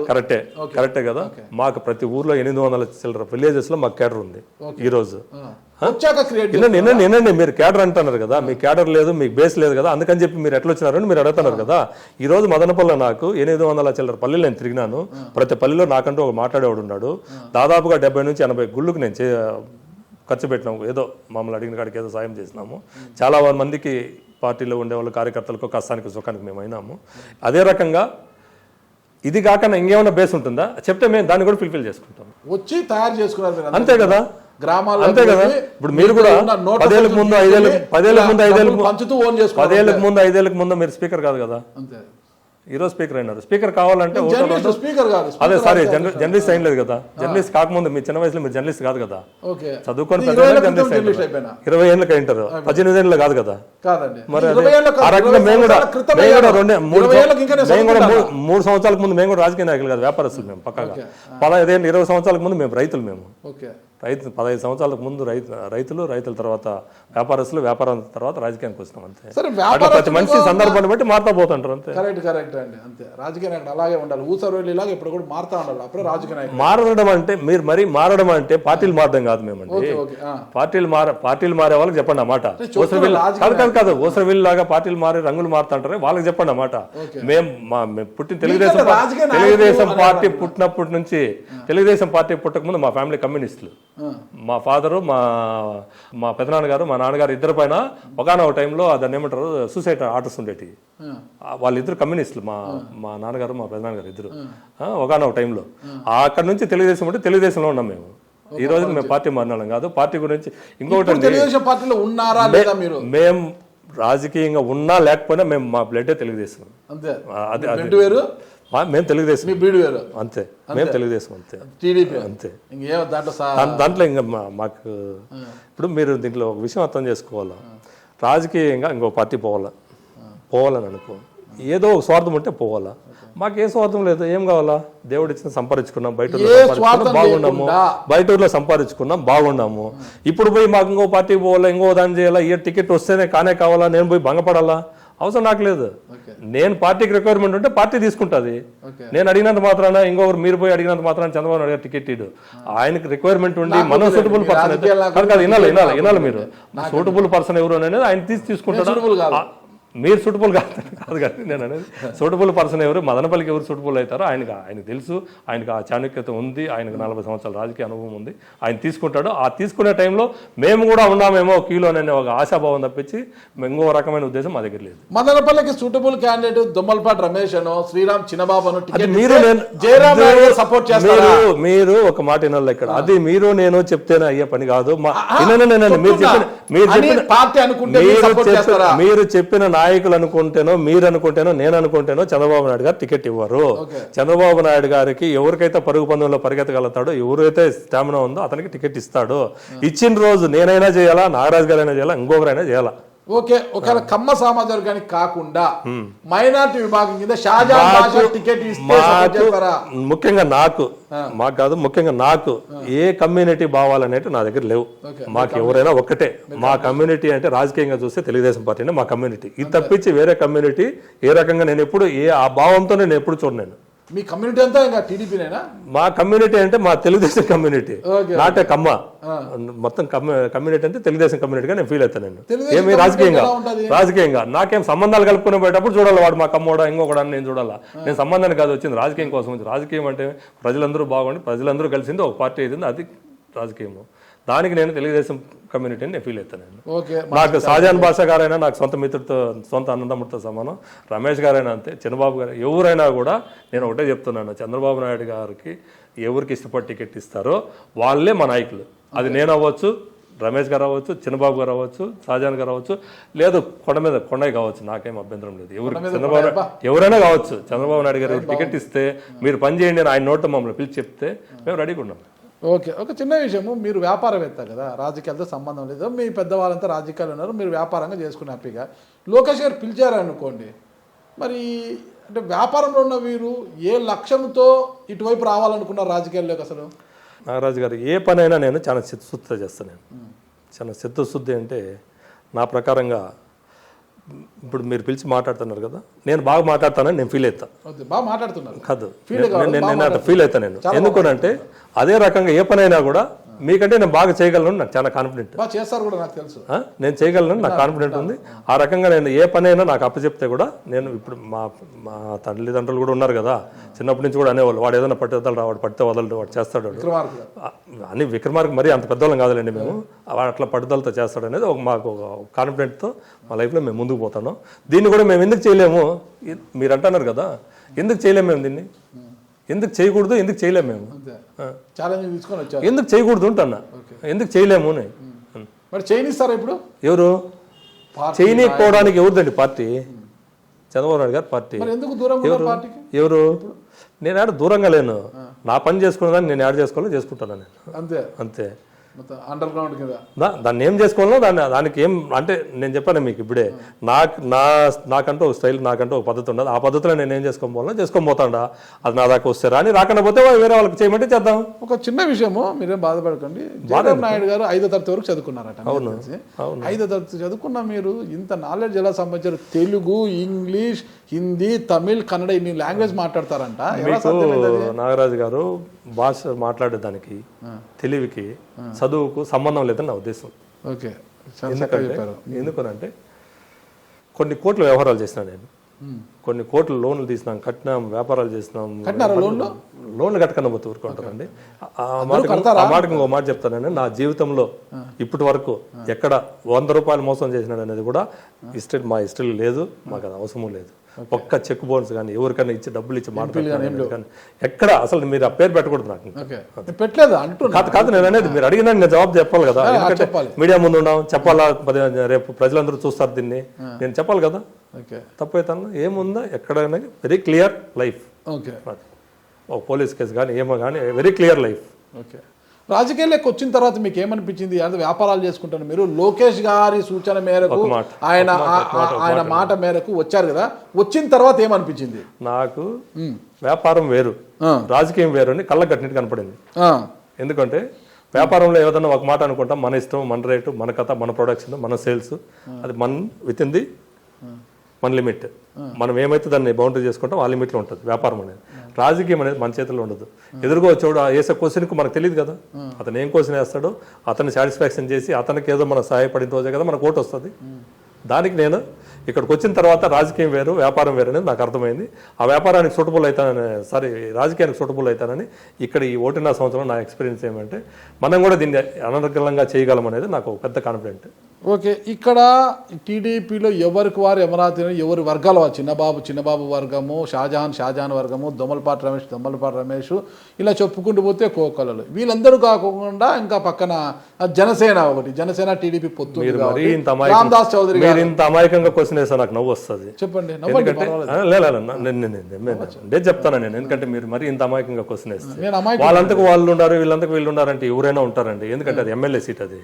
కరెక్టే కదా. మాకు ప్రతి ఊర్లో 800 చిల్లర విలేజెస్ లో మాకు క్యాడర్ ఉంది. ఈ రోజు నిన్నండి మీరు క్యాడర్ అంటున్నారు కదా, మీ క్యాడర్ లేదు, మీకు బేస్ లేదు కదా, అందుకని చెప్పి మీరు ఎట్లా వచ్చినారని మీరు అడుగుతున్నారు కదా. ఈ రోజు మదనపల్లిలో నాకు 800 చిల్లర పల్లెలు నేను తిరిగినాను. ప్రతి పల్లెలో నాకంటూ ఒక మాట్లాడేవాడు ఉన్నాడు. దాదాపుగా 70 నుంచి 80 గుళ్ళకు నేను ఖర్చు పెట్టినాము. ఏదో మమ్మల్ని అడిగిన కాడికి ఏదో సాయం చేసినాము. చాలా మందికి పార్టీలో ఉండేవాళ్ళు కార్యకర్తలకు కష్టానికి సుఖానికి మేము అయినాము. అదే రకంగా ఇది కాకుండా ఇంకేమైనా బేస్ ఉంటుందా చెప్తే మేము దాన్ని కూడా ఫుల్ఫిల్ చేసుకుంటాం. వచ్చి తయారు చేసుకున్నారు అంతే కదా, గ్రామాల్లో. అంతే కదా. ఇప్పుడు మీరు కూడా 10 ఏళ్ళకి ముందు 5 ఏళ్ళకి ముందు మీరు స్పీకర్ కాదు కదా, ఈరోజు స్పీకర్ అయినారు. స్పీకర్ కావాలంటే అదే సారీ జర్నలిస్ట్ అయిన లేదు కదా. జర్నలిస్ట్ కాకముందు మీ చిన్న వయసులో మీరు జర్నలిస్ట్ కాదు కదా, చదువుకొని జర్నలిస్ట్ 20 ఏళ్ళకి అయింటారు, 18 ఏళ్ళు కాదు కదా. మరి ఆ రకంగా మేము కూడా 3 సంవత్సరాలకు ముందు మేము కూడా రాజకీయ నాయకులు కాదు, వ్యాపారస్తులు మేము పక్కగా. 15-20 సంవత్సరాలకు ముందు మేము రైతులు. మేము 15 సంవత్సరాలకు ముందు రైతుల తర్వాత వ్యాపారస్తులు, వ్యాపారం తర్వాత రాజకీయానికి వచ్చినాం అంతే. ప్రతి మనిషి సందర్భాన్ని బట్టి మారుతా పోతుంటారు అంతే. కరెక్ట్ అండి, అంతే. రాజకీయ నాయకుడు అలాగే ఉండాలి, ఊసరవెల్లిలాగా ఇప్పుడు కూడా మారుతా ఉండాలి, అప్పుడే రాజకీయ నాయకుడు. మారడం అంటే మీరు మరి మారడం అంటే పార్టీలు మారడం కాదు. మేమండి పార్టీలు మారే వాళ్ళకి చెప్పండి అన్నమాట. కాదు ఊసరవెల్లి లాగా పార్టీలు మారి రంగులు మారుతుంటారే వాళ్ళకి చెప్పండి అన్నమాట. మేము పుట్టిన తెలుగుదేశం పార్టీ పుట్టినప్పటి నుంచి, తెలుగుదేశం పార్టీ పుట్టక ముందు మా ఫ్యామిలీ కమ్యూనిస్టులు. మా ఫాదరు, మా పెదనాన్నగారు, మా నాన్నగారు ఇద్దరు పైన ఒకనొక టైంలో దాన్ని ఏమంటారు సూసైడ్ ఆర్డర్స్ ఉండేవి. వాళ్ళిద్దరు కమ్యూనిస్టులు, మా నాన్నగారు మా పెదనాన్నగారు ఇద్దరు ఒకనొక టైంలో. అక్కడ నుంచి తెలుగుదేశం ఉంటే తెలుగుదేశంలో ఉన్నాం మేము. ఈ రోజు మేము పార్టీ మారినాం కాదు. పార్టీ గురించి ఇంకొకటి, తెలుగుదేశం పార్టీలో ఉన్నారా లేదా మీరు? మేము రాజకీయంగా ఉన్నా లేకపోయినా మేము మా బ్లడ్ తెలుగుదేశం. మేము తెలుగుదేశం అంతే, మేము తెలుగుదేశం అంతే, అంతే. దాంట్లో ఇంకా మాకు ఇప్పుడు మీరు దీంట్లో ఒక విషయం అర్థం చేసుకోవాలా. రాజకీయంగా ఇంకో పార్టీ పోవాలని అనుకో, ఏదో ఒక స్వార్థం ఉంటే పోవాలా. మాకు ఏ స్వార్థం లేదు. ఏం కావాలా? దేవుడు ఇచ్చిన సంపాదించుకున్నాం, బయట బాగున్నాము, బయట ఊర్లో సంపాదించుకున్నాం, బాగున్నాము. ఇప్పుడు పోయి మాకు ఇంకో పార్టీకి పోవాలా, ఇంకో దాన్ని చేయాలా, ఏ టికెట్ వస్తేనే కావాలా, నేను పోయి భంగపడాలా? అవసరం నాకు లేదు. నేను పార్టీకి రిక్వైర్మెంట్ ఉంటే పార్టీ తీసుకుంటుంది. నేను అడిగినంత మాత్రాన ఇంకొకరు మీరు పోయి అడిగినంత మాత్రాన చంద్రబాబు నాయుడు టికెట్ ఇడు. ఆయనకి రిక్వైర్మెంట్ ఉండి మనం సూటబుల్ పర్సన్ అయితే కాదు. వినాలి మీరు సూటబుల్ పర్సన్ ఎవరు అనేది ఆయన తీసుకుంటారు. మీరు సూటబుల్ కాదు కానీ నేను అనేది సూటబుల్ పర్సన్ ఎవరు, మదనపల్లికి ఎవరు సూటబుల్ అవుతారో ఆయనకు తెలుసు. ఆయనకు ఆ చాణక్యత ఉంది, ఆయనకు 40 సంవత్సరాల రాజకీయ అనుభవం ఉంది, ఆయన తీసుకుంటాడు. ఆ తీసుకునే టైంలో మేము కూడా ఉన్నామేమో కీలోననే ఒక ఆశాభావం తప్పించి ఇంకో రకమైన ఉద్దేశం మా దగ్గర లేదు. మదనపల్లికి సూటబుల్ క్యాండిడేట్ దొమ్మలపాటి రమేష్ అనో శ్రీరామ్ చిన్నబాబు సపోర్ట్ చేస్తారు. మీరు ఒక మాట వినాలి ఇక్కడ. అది మీరు నేను చెప్తేనే అయ్యే పని కాదు. మీరు చెప్పిన నాయకులు అనుకుంటేనో, మీరు అనుకుంటేనో, నేను అనుకుంటేనో చంద్రబాబు నాయుడు గారు టికెట్ ఇవ్వరు. చంద్రబాబు నాయుడు గారికి ఎవరికైతే పరుగు పందెంలో పరిగెత్తగలుగుతాడో, ఎవరైతే స్టామినా ఉందో అతనికి టికెట్ ఇస్తాడు. ఇచ్చిన రోజు నేనైనా చేయాలా, నాగరాజు గారైనా చేయాలా, ఇంకొకరైనా చేయాలా. ఓకే, ఒకవేళ కమ్మ సామాజిక వర్గానికి కాకుండా మైనార్టీ విభాగం కింద షాజహాన్ బాషా టికెట్ ఇస్తే support చేస్తారా? ముఖ్యంగా మాకు కాదు, ముఖ్యంగా నాకు ఏ కమ్యూనిటీ భావాలనేవి నా దగ్గర లేవు. మాకు ఎవరైనా ఒక్కటే, మా కమ్యూనిటీ అంటే రాజకీయంగా చూస్తే తెలుగుదేశం పార్టీనే మా కమ్యూనిటీ. ఇది తప్పించి వేరే కమ్యూనిటీ ఏ రకంగా నేను ఎప్పుడు ఆ భావంతో నేను ఎప్పుడు చూడలేను. మీ కమ్యూనిటీ అంతా ఇంకా టీడీపీనేనా? మా కమ్యూనిటీ అంటే మా తెలుగుదేశం కమ్యూనిటీ, నాటే కమ్మ మొత్తం కమ్యూనిటీ అంటే తెలుగుదేశం కమ్యూనిటీగా నేను ఫీల్ అవుతాను. నేను ఏమి రాజకీయంగా నాకేం సంబంధాలు కలుపుకుని పోయేటప్పుడు చూడాలి, వాడు మా కమ్మోడా ఇంకొకడా నేను చూడాలా. నేను సంబంధాన్ని కాదు వచ్చింది, రాజకీయం కోసం వచ్చింది. రాజకీయం అంటే ప్రజలందరూ బాగుండి ప్రజలందరూ కలిసింది ఒక పార్టీ అయింది, అది రాజకీయము. దానికి నేను తెలుగుదేశం కమ్యూనిటీని నేను ఫీల్ అవుతాను. నాకు షాజహాన్ బాషా గారైనా నాకు సొంత మిత్రుడితో, సొంత అన్నదమ్ముడితో సమానం. రమేష్ గారైనా అంతే, చంద్రబాబు గారు ఎవరైనా కూడా నేను ఒకటే చెప్తున్నాను, చంద్రబాబు నాయుడు గారికి ఎవరికి ఇష్టపడి టికెట్ ఇస్తారో వాళ్ళే మా నాయకులు. అది నేను అవ్వచ్చు, రమేష్ గారు అవ్వచ్చు, చంద్రబాబు గారు అవ్వచ్చు, షాజహాన్ గారు అవ్వచ్చు, లేదు కొండయ్య కావచ్చు, నాకేం అభ్యంతరం లేదు. ఎవరైనా కావచ్చు. చంద్రబాబు నాయుడు గారు టికెట్ ఇస్తే మీరు పని చేయండి అని ఆయన నోట మమ్మల్ని పిలిచి చెప్తే మేము రెడీగా ఉన్నాం. ఓకే, ఒక చిన్న విషయము, మీరు వ్యాపారవేత్త కదా, రాజకీయాలతో సంబంధం లేదు, మీ పెద్దవాళ్ళంతా రాజకీయాలు ఉన్నారు, మీరు వ్యాపారంగా చేసుకుని హ్యాపీగా లోకేష్ గారు పిలిచారనుకోండి, మరి అంటే వ్యాపారంలో ఉన్న వీరు ఏ లక్ష్యంతో ఇటువైపు రావాలనుకున్నారు రాజకీయాల్లోకి? అసలు నాగరాజు గారు ఏ పనైనా నేను చాలా చిత్తశుద్ధితో చేస్తాను. చాలా చిత్తశుద్ధి అంటే నా ప్రకారంగా ఇప్పుడు మీరు పిలిచి మాట్లాడుతున్నారు కదా, నేను బాగా మాట్లాడతానని నేను ఫీల్ అవుతాను. బాగా మాట్లాడుతున్నారు కాదు, నేను అట్లా ఫీల్ అవుతాను. నేను ఎందుకంటే అదే రకంగా ఏ పనైనా కూడా మీకంటే నేను బాగా చేయగలను, నాకు చాలా కాన్ఫిడెంట్. చేస్తారు కూడా నాకు తెలుసు, నేను చేయగలను, నాకు కాన్ఫిడెంట్ ఉంది. ఆ రకంగా నేను ఏ పనైనా నాకు అప్పచెప్తే కూడా నేను ఇప్పుడు మా తల్లిదండ్రులు కూడా ఉన్నారు కదా, చిన్నప్పటి నుంచి కూడా అనేవాళ్ళు, వాడు ఏదైనా పట్టుదల వాడు పడితే వదలడు, వాడు చేస్తాడు అని. విక్రమార్క మరీ అంత పెద్దవాళ్ళం కాదులేండి మేము, వాడు అట్లా పట్టుదలతో చేస్తాడు అనేది మాకు కాన్ఫిడెంట్తో మా లైఫ్లో మేము ముందుకు పోతాను. దీన్ని కూడా మేము ఎందుకు చేయలేము మీరు అంటున్నారు కదా, ఎందుకు చేయలేము మేము దీన్ని, ఎందుకు చేయకూడదు, ఎందుకు చేయలేము మేము, ఎందుకు చేయకూడదు ఉంటున్నా, ఎందుకు చేయలేము మరి చేయనిస్తారా ఇప్పుడు? ఎవరు చేయనీయకపోవడానికి ఎవరిదండి పార్టీ? చంద్రబాబు నాయుడు గారు పార్టీ. ఎవరు? నేను ఆడ దూరంగా లేను, నా పని చేసుకునేదాన్ని నేను యాడ్ చేసుకోవాలో చేసుకుంటాను నేను, అంతే అంతే. అండర్ గ్రౌండ్ కింద దాన్ని ఏం చేసుకోవాలో దానికి ఏం అంటే నేను చెప్పాను మీకు ఇప్పుడే, నాకంటూ ఒక స్టైల్, నాకంటూ ఒక పద్ధతి ఉండదు. ఆ పద్ధతిలో నేను ఏం చేసుకొని పోతాడా, అది నా దాకా వస్తే రాని, రాకుండా పోతే వేరే వాళ్ళకి చేయమంటే చేద్దాం. ఒక చిన్న విషయము, మీరేం బాధపడకండి. చంద్రబాబు నాయుడు గారు 5వ తరగతి వరకు చదువుకున్నారట. అవును, 5వ తరగతి చదువుకున్న మీరు ఇంత నాలెడ్జ్ ఎలా సంబంధించారు? తెలుగు, ఇంగ్లీష్, హిందీ, తమిళ్, కన్నడ ఇన్ని లాంగ్వేజ్ మాట్లాడతారంట. నాగరాజు గారు భాష మాట్లాడేదానికి, తెలివికి, చదువుకు సంబంధం లేదని నా ఉద్దేశం. ఓకే, ఎందుకనంటే కొన్ని కోట్ల వ్యవహారాలు చేసినా నేను, కొన్ని కోట్ల లోన్లు తీసినాం, కట్టినాం, వ్యాపారాలు చేసినాం. లోన్లు కట్టకన్నా పోతే ఊరుకుంటారండి. ఆ మాటకి ఇంకో మాట చెప్తానండి, నా జీవితంలో ఇప్పటి వరకు ఎక్కడ 100 రూపాయలు మోసం చేసినాడు అనేది కూడా మా హిస్టరీ లేదు, మాకు అది అవసరం లేదు. ఒక్క చెక్ బౌన్స్ కానీ ఎవరికైనా ఇచ్చి డబ్బులు ఇచ్చి మాట్లాడుతున్నాను కానీ ఎక్కడ అసలు మీరు ఆ పేరు పెట్టకూడదు. నాకు పెట్టలేదు కాదు నేను అనేది, మీరు అడిగినా నేను జవాబు చెప్పాలి కదా, ఎందుకంటే మీడియా ముందు ఉన్నాం, చెప్పాలా, రేపు ప్రజలందరూ చూస్తారు దీన్ని, నేను చెప్పాలి కదా. తప్పైతే ఏముందా, ఎక్కడైనా వెరీ క్లియర్ లైఫ్. ఓ పోలీస్ కేసు కానీ ఏమో కానీ వెరీ క్లియర్ లైఫ్. ఓకే, రాజకీయాల్లోకి వచ్చిన తర్వాత మీకు ఏమనిపించింది? అంటే వ్యాపారాలు చేసుకుంటాను మీరు, లోకేష్ గారి సూచన మేరకు, ఆయన మాట మేరకు వచ్చారు కదా, వచ్చిన తర్వాత ఏమనిపించింది? నాకు వ్యాపారం వేరు, రాజకీయం వేరు అని కళ్ళ కట్టినట్టు కనపడింది. ఎందుకంటే వ్యాపారంలో ఏదైనా ఒక మాట అనుకుంటాం, మన ఇష్టం, మన రేటు, మన కథ, మన ప్రొడక్షన్, మన సేల్స్, అది విత్ ఇన్ ది మన లిమిట్. మనం ఏమైతే దాన్ని బౌండరీ చేసుకుంటాం ఆ లిమిట్లో ఉంటుంది వ్యాపారం అనేది. రాజకీయం అనేది మన చేతిలో ఉండదు. ఎదురుగా వచ్చాడు వేసే క్వశ్చన్కు మనకు తెలియదు కదా, అతను ఏం క్వశ్చన్ వేస్తాడో అతన్ని సాటిస్ఫాక్షన్ చేసి అతనికి ఏదో మనం సహాయపడిన రోజే కదా మనకు ఓటు వస్తుంది. దానికి నేను ఇక్కడికి వచ్చిన తర్వాత రాజకీయం వేరు, వ్యాపారం వేరు అనేది నాకు అర్థమైంది. ఆ వ్యాపారానికి సూటబుల్ అవుతానని, రాజకీయానికి సూటబుల్ అవుతానని ఇక్కడ ఈ 1.5 సంవత్సరం నా ఎక్స్పీరియన్స్ ఏమంటే మనం కూడా దీన్ని అనర్గళంగా చేయగలం అనేది నాకు పెద్ద కాన్ఫిడెంట్. ఓకే, ఇక్కడ టీడీపీలో ఎవరికి వారు అమరావతి ఎవరి వర్గాలు, చిన్నబాబు వర్గము, షాజహాన్ వర్గము, దొమ్మలపాటి రమేష్ ఇలా చెప్పుకుంటూ పోతే కోకలలు, వీళ్ళందరూ కాకుండా ఇంకా పక్కన జనసేన ఒకటి, జనసేన టీడీపీ పొత్తు. రామదాస్ చౌదరి గారు ఇంత అమాయకంగా క్వశ్చన్ వేసా నాకు నవ్వు వస్తుంది. చెప్పండి. నేను చెప్తాను నేను, ఎందుకంటే మీరు మరి ఇంత అమాయకంగా క్వశ్చన్ వేస్తే వాళ్ళంతకు వాళ్ళు ఉన్నారు, వీళ్ళంతకు వీళ్ళు ఉన్నారంటే ఎవరైనా ఉంటారండి. ఎందుకంటే అది ఎమ్మెల్యే సీట్, అది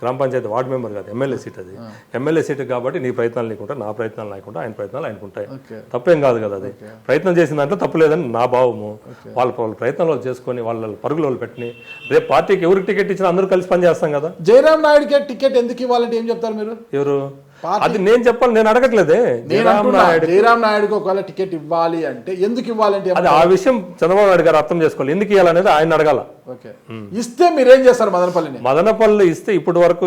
గ్రామ పంచాయతీ వార్డు మెంబర్ కాదు, ఎమ్మెల్యే సీట్ అది. ఎమ్మెల్యే సీట్ కాబట్టి నీ ప్రయత్నాలు నీకుంటాయి, నా ప్రయత్నాలు నాకుంటాయి, ఆయన ప్రయత్నాలు ఆయనకుంటాయి. ఓకే. తప్పేం కాదు కదా అది. ప్రయత్నం చేసిన దాంట్లో తప్పు లేదని నా భావము. వాళ్ళ ప్రయత్నాలు చేసుకొని వాళ్ళ పరుగులు వాళ్ళు పెట్టి రేపు పార్టీకి ఎవరికి టికెట్ ఇచ్చినా అందరూ కలిసి పని చేస్తాం కదా. జయరాం నాయుడుకి టికెట్ ఎందుకు ఇవ్వాలంటే ఏం చెప్తారు మీరు? ఎవరు అది నేను చెప్పాలి, నేను అడగట్లేదే. జయరాం నాయుడుకి ఒకవేళ టికెట్ ఇవ్వాలి అంటే ఎందుకు ఇవ్వాలంటే అది ఆ విషయం చంద్రబాబు నాయుడు గారు అర్థం చేసుకోవాలి. ఎందుకు ఇవ్వాలనేది ఆయన అడగాల. ఓకే. ఇస్తే మీరేం చేస్తారు మదనపల్లిని? మదనపల్లి ఇస్తే ఇప్పటి వరకు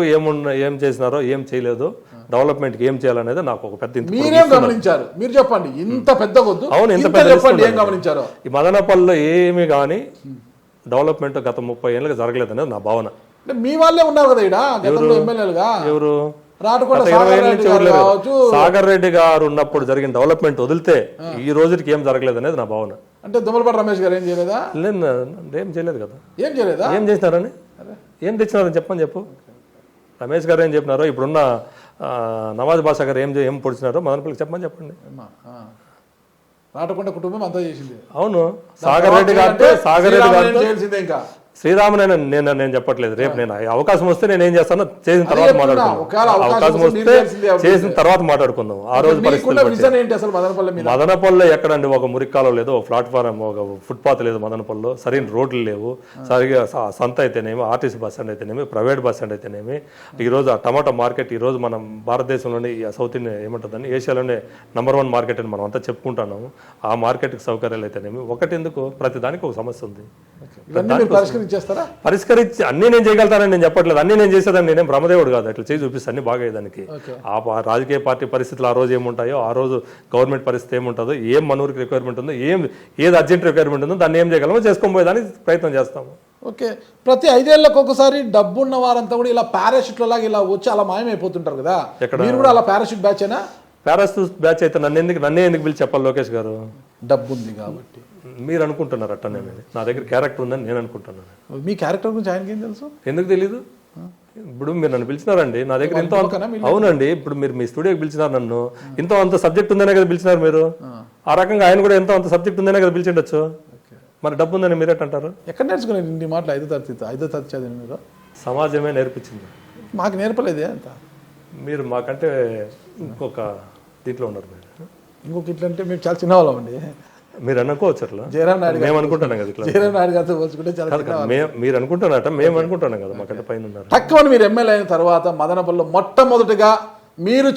ఏం చేసినారో ఏం చేయలేదు, డెవలప్మెంట్కి ఏం చేయాలనేది నాకు ఒక పెద్ద మీరేం గమనించారు? మీరు చెప్పండి. ఇంత పెద్ద వద్దు. అవును, ఇంత చెప్పండి ఏం గమనించారో. ఈ మదనపల్లిలో ఏమి కానీ డెవలప్మెంట్ గత 30 ఏళ్ళకి జరగలేదు అనేది నా భావన. మీ వాళ్ళే ఉన్నారు కదా ఇక్కడ గతంలో ఎమ్మెల్యేలుగా. ఎవరు? రాటకొండ 20 ఏళ్ళ నుంచి సాగర్ రెడ్డి గారు ఉన్నప్పుడు జరిగిన డెవలప్మెంట్ వదిలితే ఈ రోజుకి ఏం జరగలేదు అనేది నా భావన. అంటే దుమ్మలపాటి రమేష్ గారు ఏం చేయలేదా? ఏం చేయలేదు కదా. ఏం చేయలేదా? ఏం చేసినారని, ఏం తెచ్చినారని చెప్పు. రమేష్ గారు ఏం చెప్పినారో, ఇప్పుడున్న నవాజ్ బాషా గారు ఏం పొడిచినారో మదనపల్లికి చెప్పండి. రాటకొండ కుటుంబం అంతా చేసింది. అవును, సాగర్ రెడ్డి గారు చేయాల్సిందే. ఇంకా శ్రీరామనైనా నేను చెప్పట్లేదు. రేపు నేను అవకాశం వస్తే నేను ఏం చేస్తానో చేసిన తర్వాత మాట్లాడుకుందాం. అవకాశం వస్తే చేసిన తర్వాత మాట్లాడుకుందాం. ఆ రోజు మదనపల్లిలో ఎక్కడండి ఒక మురిక్కాలో లేదు, ఒక ప్లాట్ఫారం, ఒక ఫుట్పాత్ లేదు మదనపల్లిలో, సరైన రోడ్లు లేవు, సరిగా సంత అయితేనేమి, ఆర్టీసీ బస్ స్టాండ్ అయితేనేమి, ప్రైవేట్ బస్ స్టాండ్ అయితేనేమి. ఈరోజు ఆ టమాటా మార్కెట్ ఈరోజు మనం భారతదేశంలోనే సౌత్ ఇండియా ఏమంటుందని ఏషియాలోనే #1 మార్కెట్ అని మనం అంతా చెప్పుకుంటున్నాము. ఆ మార్కెట్కి సౌకర్యాలు అయితేనేమి ఒకటి ఎందుకు, ప్రతి దానికి ఒక సమస్య ఉంది. పరిష్కరించి అన్ని నేను చేయగలుగుతానని నేను చెప్పట్లేదు. అన్ని నేను చేసేదాన్ని నేనేం బ్రహ్మదేవుడు కాదు, అట్లా చేసి చూపిస్తే అన్ని బాగా అయ్యేదానికి. ఆ రాజకీయ పార్టీ పరిస్థితులు ఆ రోజు ఏముంటాయో, ఆ రోజు గవర్నమెంట్ పరిస్థితి ఏముంటుందో, ఏం మనూరికి రిక్వైర్మెంట్ ఉందో, ఏది అర్జెంట్ రిక్వైర్మెంట్ ఉందో దాన్ని ఏం చేయగలమో చేసుకొని పోయేదానికి ప్రయత్నం చేస్తాము. ఓకే. ప్రతి 5 ఏళ్లకు ఒకసారి డబ్బున్న వారంతా కూడా ఇలా పారాషూట్ లాగా ఇలా వచ్చి అలా మాయమైపోతుంటారు కదా. మీరు కూడా అలా పారాషూట్ బ్యాచ్ అయినా? పారాషూట్ బ్యాచ్ అయితే నన్నే ఎందుకు పిలిచి చెప్పాలి లోకేష్ గారు? డబ్బు ఉంది కాబట్టి మీరు అనుకుంటున్నారు అట్ట. నా దగ్గర క్యారెక్టర్ ఉందని నేను అనుకుంటున్నాను. మీ క్యారెక్టర్ గురించి ఆయనకి ఏం తెలుసు? ఎందుకు తెలీదు? ఇప్పుడు మీరు నన్ను పిలిచినారండి, నా దగ్గర ఎంతో. అవునండి, ఇప్పుడు మీరు మీ స్టూడియోకి పిలిచినారు నన్ను, ఎంతో అంత సబ్జెక్ట్ ఉందనే కదా పిలిచినారు మీరు. ఆ రకంగా ఆయన కూడా ఎంతో అంత సబ్జెక్ట్ ఉందనే కదా పిలిచిండొచ్చు. మరి డబ్బు ఉందని మీరేటంటారు? ఎక్కడ నేర్చుకున్నారు ఇన్ని మాటలు? 5వ తరగతి చదివిన మీరు? సమాజమే నేర్పించింది, మాకు నేర్పలేదే అంత. మీరు మాకంటే ఇంకొక దీంట్లో ఉన్నారు. మీరు ఇంకొక ఇట్లా అంటే మేము చాలా చిన్నవాళ్ళం అండి. మీరు అనుకోవచ్చు అట్లా. జయరాం నాయుడు మేము అనుకుంటున్నాం కదా ఇట్లా. జయరాం నాయుడు గారితో పోల్చుకుంటే మీరు అనుకుంటున్నట్ట, మేము అనుకుంటున్నాం కదా మాకంటే పైన ఉన్నారు. తక్కువ మీరు ఎమ్మెల్యే అయిన తర్వాత మదనపల్లిలో మొట్టమొదటిగా మీరు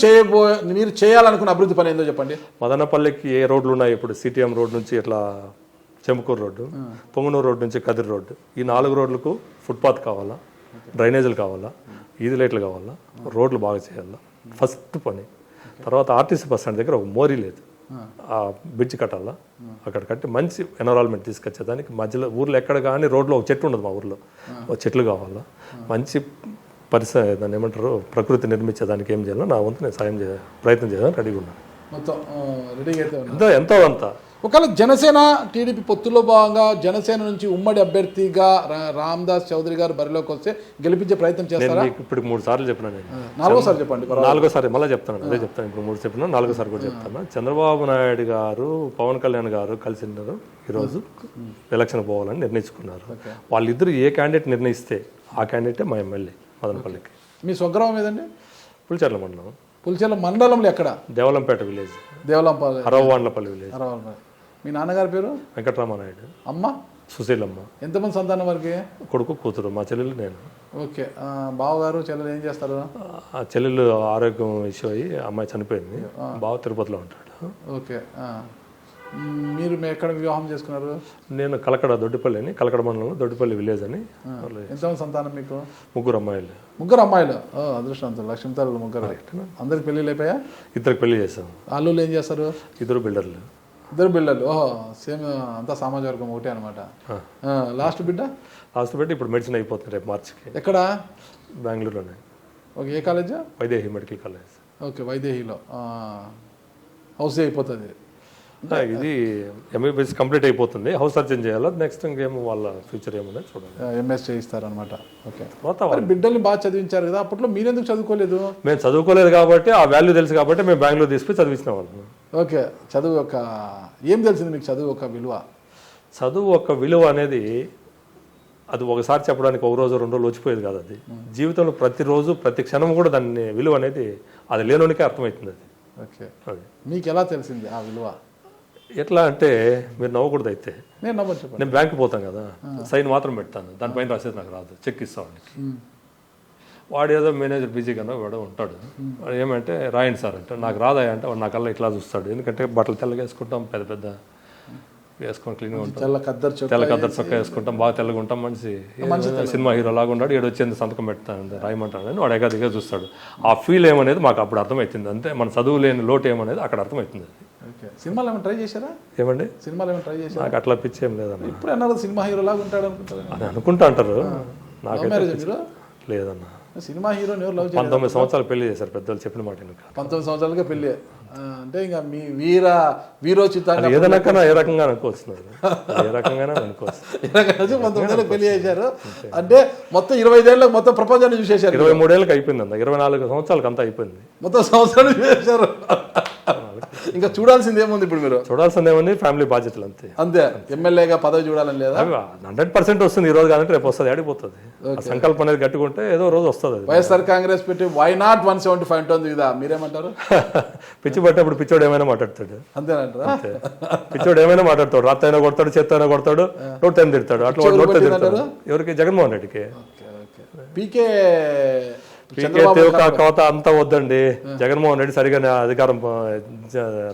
చేయాలనుకున్న అభివృద్ధి పని ఏందో చెప్పండి. మదనపల్లికి ఏ రోడ్లు ఉన్నాయి? ఇప్పుడు సిటిఎం రోడ్ నుంచి ఇట్లా చెముకూరు రోడ్డు, పొంగనూరు రోడ్డు నుంచి కదిరి రోడ్డు, ఈ 4 రోడ్లకు ఫుట్పాత్ కావాలా, డ్రైనేజీలు కావాలా, ఈది లైట్లు కావాలా, రోడ్లు బాగా చేయాలా ఫస్ట్ పని. తర్వాత ఆర్టీసీ బస్ స్టాండ్ దగ్గర ఒక మోరీ లేదు, ఆ బ్రిడ్జ్ కట్టాలా. అక్కడ కట్టి మంచి ఎన్విరాన్మెంట్ తీసుకొచ్చేదానికి మధ్యలో ఊర్లో ఎక్కడ కానీ రోడ్లో ఒక చెట్టు ఉండదు. మా ఊర్లో ఒక చెట్లు కావాలా, మంచి దాన్ని ఏమంటారు ప్రకృతి నిర్మించేదానికి ఏం చేయాలో నా వంతు నేను ప్రయత్నం చేయాలని రెడీగా ఉన్నాను. మొత్తం రెడీగా ఎంతో అంత. ఒకవేళ జనసేన టీడీపీ పొత్తులో భాగంగా జనసేన నుంచి ఉమ్మడి అభ్యర్థిగా రామదాస్ చౌదరి గారు బరిలోకి వస్తే గెలిపించే ప్రయత్నం చేస్తారా? ఇప్పుడు 3 సార్లు చెప్పినా నేను. 4వసారి చెప్పండి. 4వసారి మళ్ళీ చెప్తాను, అదే చెప్తాను. ఇప్పుడు 3 చెప్పినా 4వసారి కూడా చెప్తాను. చంద్రబాబు నాయుడు గారు పవన్ కళ్యాణ్ గారు కలిసి ఉన్నారు. ఈరోజు ఎలక్షన్ పోవాలని నిర్ణయించుకున్నారు. వాళ్ళిద్దరు ఏ క్యాండిడేట్ నిర్ణయిస్తే ఆ క్యాండిడేటే మా ఎమ్మెల్యే మదనపల్లికి. మీ స్వగ్రామం ఏదండి? పులిచెర్ల మండలం. పులిచెర్ల మండలంలో ఎక్కడ? దేవలంపేట విలేజ్. అరవవాండ్లపల్లి విలేజ్. మీ నాన్నగారి పేరు? వెంకటరామనాయుడు. అమ్మ? సుశీలమ్మ. ఎంతమంది సంతానం వారికి? కొడుకు కూతురు, మా చెల్లెలు నేను. ఓకే. బావగారు చెల్లెలు ఏం చేస్తారు? ఆ చెల్లెలు ఆరోగ్యం ఇష్యూ అయ్యి అమ్మాయి చనిపోయింది. బావ తిరుపతిలో ఉంటాడు. ఓకే. మీరు ఎక్కడ వివాహం చేసుకున్నారు? నేను కలకడ దొడ్డిపల్లి మండలంలో దొడ్డిపల్లి విలేజ్ అని. ఎంతమంది సంతానం మీకు? 3 అమ్మాయిలు. 3 అమ్మాయిలు? అదృష్టవంతులు. లక్ష్మీతారు 3. అందరికి పెళ్ళిళ్ళు అయిపోయా? 2 పెళ్లి చేశాం. అల్లుళ్ళు ఏం చేస్తారు? 2 బిల్డర్లు. 2 బిడ్డలు? ఓహో, సేమ్ అంతా సామాజిక వర్గం ఒకటే అనమాట. లాస్ట్ బిడ్డ ఇప్పుడు మెడిసిన్ అయిపోతుంది రేపు మార్చికి. ఎక్కడ? బెంగళూరులోనే. ఓకే. ఏ college? Vaidehi medical college. Okay. వైదేహిలో హౌస్ అయిపోతుంది. ఇది ఎంబీబీఎస్ కంప్లీట్ అయిపోతుంది. హౌస్ సర్జన్ చేయాలి. నెక్స్ట్ ఇంకేమో వాళ్ళ ఫ్యూచర్ ఏముందో చూడాలి. ఎంఎస్ చేయిస్తారనమాట. ఓకే. బిడ్డల్ని బాగా చదివించారు కదా, అప్పట్లో మీరెందుకు చదువుకోలేదు? మేము చదువుకోలేదు కాబట్టి, ఆ వాల్యూ తెలుసు కాబట్టి మేము బెంగళూరు తీసుకుని చదివించిన వాళ్ళం. ఓకే. చదువు యొక్క ఏం తెలిసింది మీకు? చదువు యొక్క విలువ? చదువు యొక్క విలువ అనేది అది ఒకసారి చెప్పడానికి ఒక రోజు 2 రోజులు వచ్చిపోయేది కాదు. అది జీవితంలో ప్రతిరోజు ప్రతి క్షణం కూడా దాన్ని విలువ అనేది అది లేనోనికే అర్థమవుతుంది. అది ఓకే, అది మీకు ఎలా తెలిసింది ఆ విలువ? ఎట్లా అంటే మీరు నవ్వకూడదు. అయితే నేను నమ్మరు చెప్పండి. నేను బ్యాంక్కి పోతాను కదా, సైన్ మాత్రం పెడతాను, దానిపైన రాసేది నాకు రాదు, చెక్ ఇస్తాను వాడికి. వాడు ఏదో మేనేజర్ బిజీ కన్నా వాడు ఉంటాడు, వాడు ఏమంటే రాయండి సార్ అంటే నాకు రాదా అంటే వాడు నాకల్లా ఇట్లా చూస్తాడు. ఎందుకంటే బట్టలు తెల్లగా వేసుకుంటాం, పెద్ద పెద్ద వేసుకొని క్లీన్గా ఉంటాం, తెల్ల కద్దరు చొక్కా వేసుకుంటాం, బాగా తెల్లగా ఉంటాం, మనిషి సినిమా హీరో లాగా ఉన్నాడు, ఏడు వచ్చేందుకు సంతకం పెడతాను రాయమంటాడు అని వాడు ఎగదిగా చూస్తాడు. ఆ ఫీల్ ఏమనేది మాకు అప్పుడు అర్థమవుతుంది. అంతే, మన చదువు లేని లోటు ఏమనేది అక్కడ అర్థమవుతుంది. ఓకే, సినిమాలు ఏమైనా ట్రై చేశారా? ఏమండి సినిమాలు ఏమైనా ట్రై చేశారా? నాకు అట్లా పిచ్చి ఏం లేదన్న. ఇప్పుడు అన్నారు సినిమా హీరో లాగా ఉంటాడు అనుకుంటారు అని అనుకుంటా అంటారు. నాకైతే మీరు లేదన్న. సినిమా హీరోని ఎవరు లవ్ 19 సంవత్సరాలు పెళ్లి చేశారు పెద్దలు చెప్పిన మాట. 19 సంవత్సరాలుగా పెళ్లి అంటే ఇంకా మీ వీరోచితంగా ఏదైనా ఏ రకంగా అనుకోవచ్చు, ఏ రకంగానే అనుకోవచ్చు. 19 పెళ్లి చేశారు అంటే మొత్తం 25 ఏళ్ళకి మొత్తం ప్రపంచాన్ని చూసేశారు. 23 ఏళ్ళకి అయిపోయింది అంత, 24 సంవత్సరాలకు అంతా అయిపోయింది, మొత్తం సంవత్సరాలు చూసేశారు. ఇంకా చూడాల్సింది ఏముంది ఇప్పుడు? మీరు చూడాల్సింది ఏముంది, ఫ్యామిలీ బాధ్యతలు అంతే. అంతే, ఎమ్మెల్యేగా పదవి చూడాలని లేదా? 100% వస్తుంది, ఈ రోజు కాదంటే రేపు వస్తుంది, ఆడిపోతుంది. సంకల్పం అనేది గట్టుకుంటే ఏదో రోజు వస్తుంది. వైఎస్ఆర్ కాంగ్రెస్ పెట్టి వై నాట్ 175 ఉంటుంది కదా, మీరేమంటారు? పిచ్చి పట్టినప్పుడు పిచ్చోడు ఏమైనా మాట్లాడతాడు, అంతేనంటారా? పిచ్చోడు ఏమైనా మాట్లాడతాడు, రాత్రి అయినా కొడతాడు, చేత్తో అయినా కొడతాడు, నోట్ టైం తిడతాడు. అట్లా నోట్ తిడతాడు. ఎవరికి? జగన్మోహన్ రెడ్డికి. పీకే కవత అంతా వద్దండి, జగన్మోహన్ రెడ్డి సరిగా అధికారం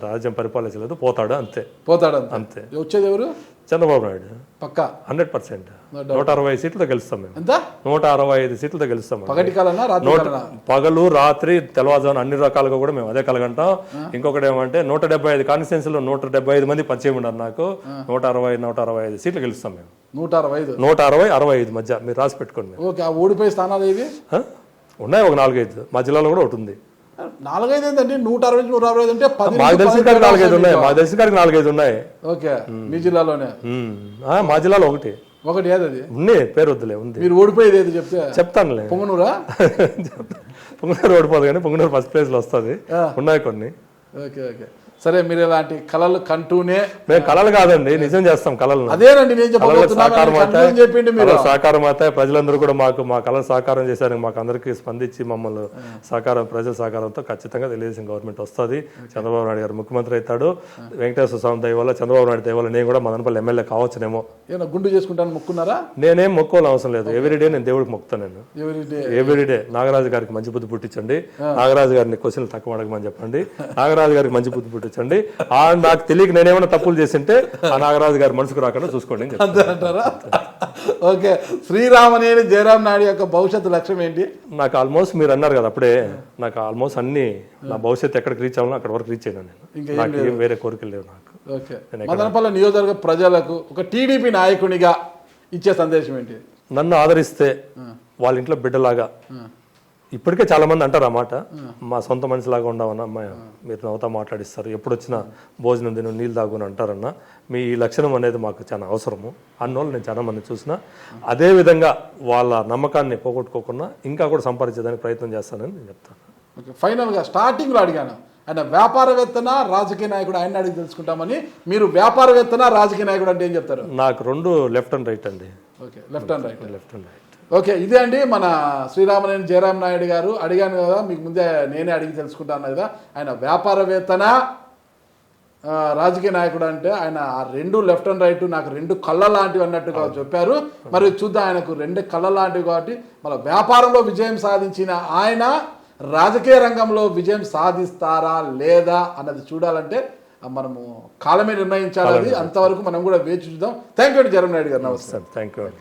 రాజ్యం పరిపాలించలేదు, పోతాడు అంతే. పోతాడు అంతే. వచ్చేది ఎవరు? చంద్రబాబు నాయుడు పక్కా 100%. 160 సీట్లతో గెలుస్తాం మేము. ఎంత? 165 సీట్లతో గెలుస్తాం. పగటి కాలనా రాత్రి కాలనా? పగలు రాత్రి తెల్లవారుజామున అన్ని రకాలుగా కూడా మేము అదే కలగంటాం. ఇంకొకటి ఏమంటే 175 కాన్స్టిట్యున్సీలో 175 మంది పరిచయం ఉన్నారు నాకు. 165 సీట్లు గెలుస్తాం మేము. 160 160-65 మధ్య మీరు రాసి పెట్టుకోండి. ఓకే, ఆ ఓడిపోయే స్థానాలు ఏవి ఉన్నాయి? ఒక 4-5. మా జిల్లాలో కూడా ఒకటి ఉంది. 4-5 ఏంటండి? 160-165 అంటే మాకు తెలిసిన కాడికి 4-5 ఉన్నాయి. మా తెలిసిన కాడికి 4-5 ఉన్నాయి. ఓకే, మీ జిల్లాలోనే? మా జిల్లాలో ఒకటి ఏదది ఉంది, పేరు వద్దులే, ఉంది. మీరు ఓడిపోయేది ఏది చెప్తానులే. పొంగనూరా? పొంగనూరు ఓడిపోదు కానీ పొంగనూరు ఫస్ట్ ప్లేస్ లో వస్తుంది. ఉన్నాయి కొన్ని. ఓకే ఓకే, సరే. మీరు ఇలాంటి కళలు కంటూనే, మేము కళలు కాదండి, నిజం చేస్తాం కళలు. అదేనండి నేను చెప్పింది. మీరు సహకారం అవుతాయి. ప్రజలందరూ కూడా మా కళలు సహకారం చేశారు. మాకు అందరికీ స్పందించి మమ్మల్ని ప్రజల సహకారంతో ఖచ్చితంగా తెలుగుదేశం గవర్నమెంట్ వస్తుంది. చంద్రబాబు నాయుడు గారు ముఖ్యమంత్రి అవుతాడు. వెంకటేశ్వర స్వామి దయ వల్ల, చంద్రబాబు నాయుడు దయ వల్ల నేను కూడా మదనపల్లి ఎమ్మెల్యే కావచ్చునేమో. ఏమన్నా గుండు చేసుకుంటాను మొక్కున్నారా? నేనేం మొక్కోవాలి అవసరం లేదు. ఎవ్రీడే నేను దేవుడికి మొక్కుతాను. నేను ఎవ్రీడే నాగరాజు గారికి మంచి బుద్ధి పుట్టించండి, నాగరాజు గారిని క్వశ్చన్లు తక్కువ అడగమని చెప్పండి, నాగరాజు గారికి మంచి బుద్ధి పుట్టించండి. నాకు తెలియక నేనేమైనా తప్పులు చేసింటే ఆ నాగరాజు గారి మనసుకు రాకుండా చూసుకోండి అంటారా? ఓకే, శ్రీరామనేని జయరాం నాయుడు యొక్క భవిష్యత్తు లక్ష్యం ఏంటి? నాకు ఆల్మోస్ట్ మీరు అన్నారు కదా అప్పుడే, నాకు ఆల్మోస్ట్ అన్ని నా భవిష్యత్తు ఎక్కడికి రీచ్ అవ్వాలో అక్కడ వరకు రీచ్ అయినా నేను. నాకు ఏం వేరే కోరికలు లేవు నాకు. ఓకే, మదనపల్లి నియోజకవర్గ ప్రజలకు ఒక టీడీపీ నాయకునిగా ఇచ్చే సందేశం ఏంటి? నన్ను ఆదరిస్తే వాళ్ళ ఇంట్లో బిడ్డలాగా, ఇప్పటికే చాలా మంది అంటారు ఆ మాట, మా సొంత మనిషిలాగా ఉండవన్నా, మీరు నవ్వుతా మాట్లాడిస్తారు, ఎప్పుడు వచ్చినా భోజనం తిను నీళ్ళు తాగుని అంటారన్నా. మీ ఈ లక్షణం అనేది మాకు చాలా అవసరము అన్నోళ్ళు నేను చాలా మంది చూసిన. అదేవిధంగా వాళ్ళ నమ్మకాన్ని పోగొట్టుకోకుండా ఇంకా కూడా సంపాదించేదానికి ప్రయత్నం చేస్తానని నేను చెప్తాను. ఓకే, ఫైనల్గా స్టార్టింగ్లో అడిగాను, ఆయన వ్యాపారవేత్తనా రాజకీయ నాయకుడు, ఆయన అడిగి తెలుసుకుంటామని. మీరు వ్యాపారవేత్తనా రాజకీయ నాయకుడు అంటే ఏం చెప్తారు? నాకు 2 లెఫ్ట్ అండ్ రైట్ అండి. Okay, left and right. Okay, ఇదే అండి మన శ్రీరామనేని జయరాం నాయుడు గారు. అడిగాను కదా మీకు ముందే, నేనే అడిగి తెలుసుకుంటాను కదా, ఆయన వ్యాపారవేత్తనా రాజకీయ నాయకుడు అంటే ఆయన ఆ 2 లెఫ్ట్ అండ్ రైట్ నాకు 2 కళ్ళ లాంటివి అన్నట్టుగా చెప్పారు. మరి చూద్దాం, ఆయనకు 2 కళ్ళ లాంటివి కాబట్టి మన వ్యాపారంలో విజయం సాధించిన ఆయన రాజకీయ రంగంలో విజయం సాధిస్తారా లేదా అన్నది చూడాలంటే మనము కాలమే నిర్ణయించాలి. అంతవరకు మనం కూడా వేచి చూద్దాం. థ్యాంక్ యూ అండి జయరాం నాయుడు గారు. నమస్తే. Thank you.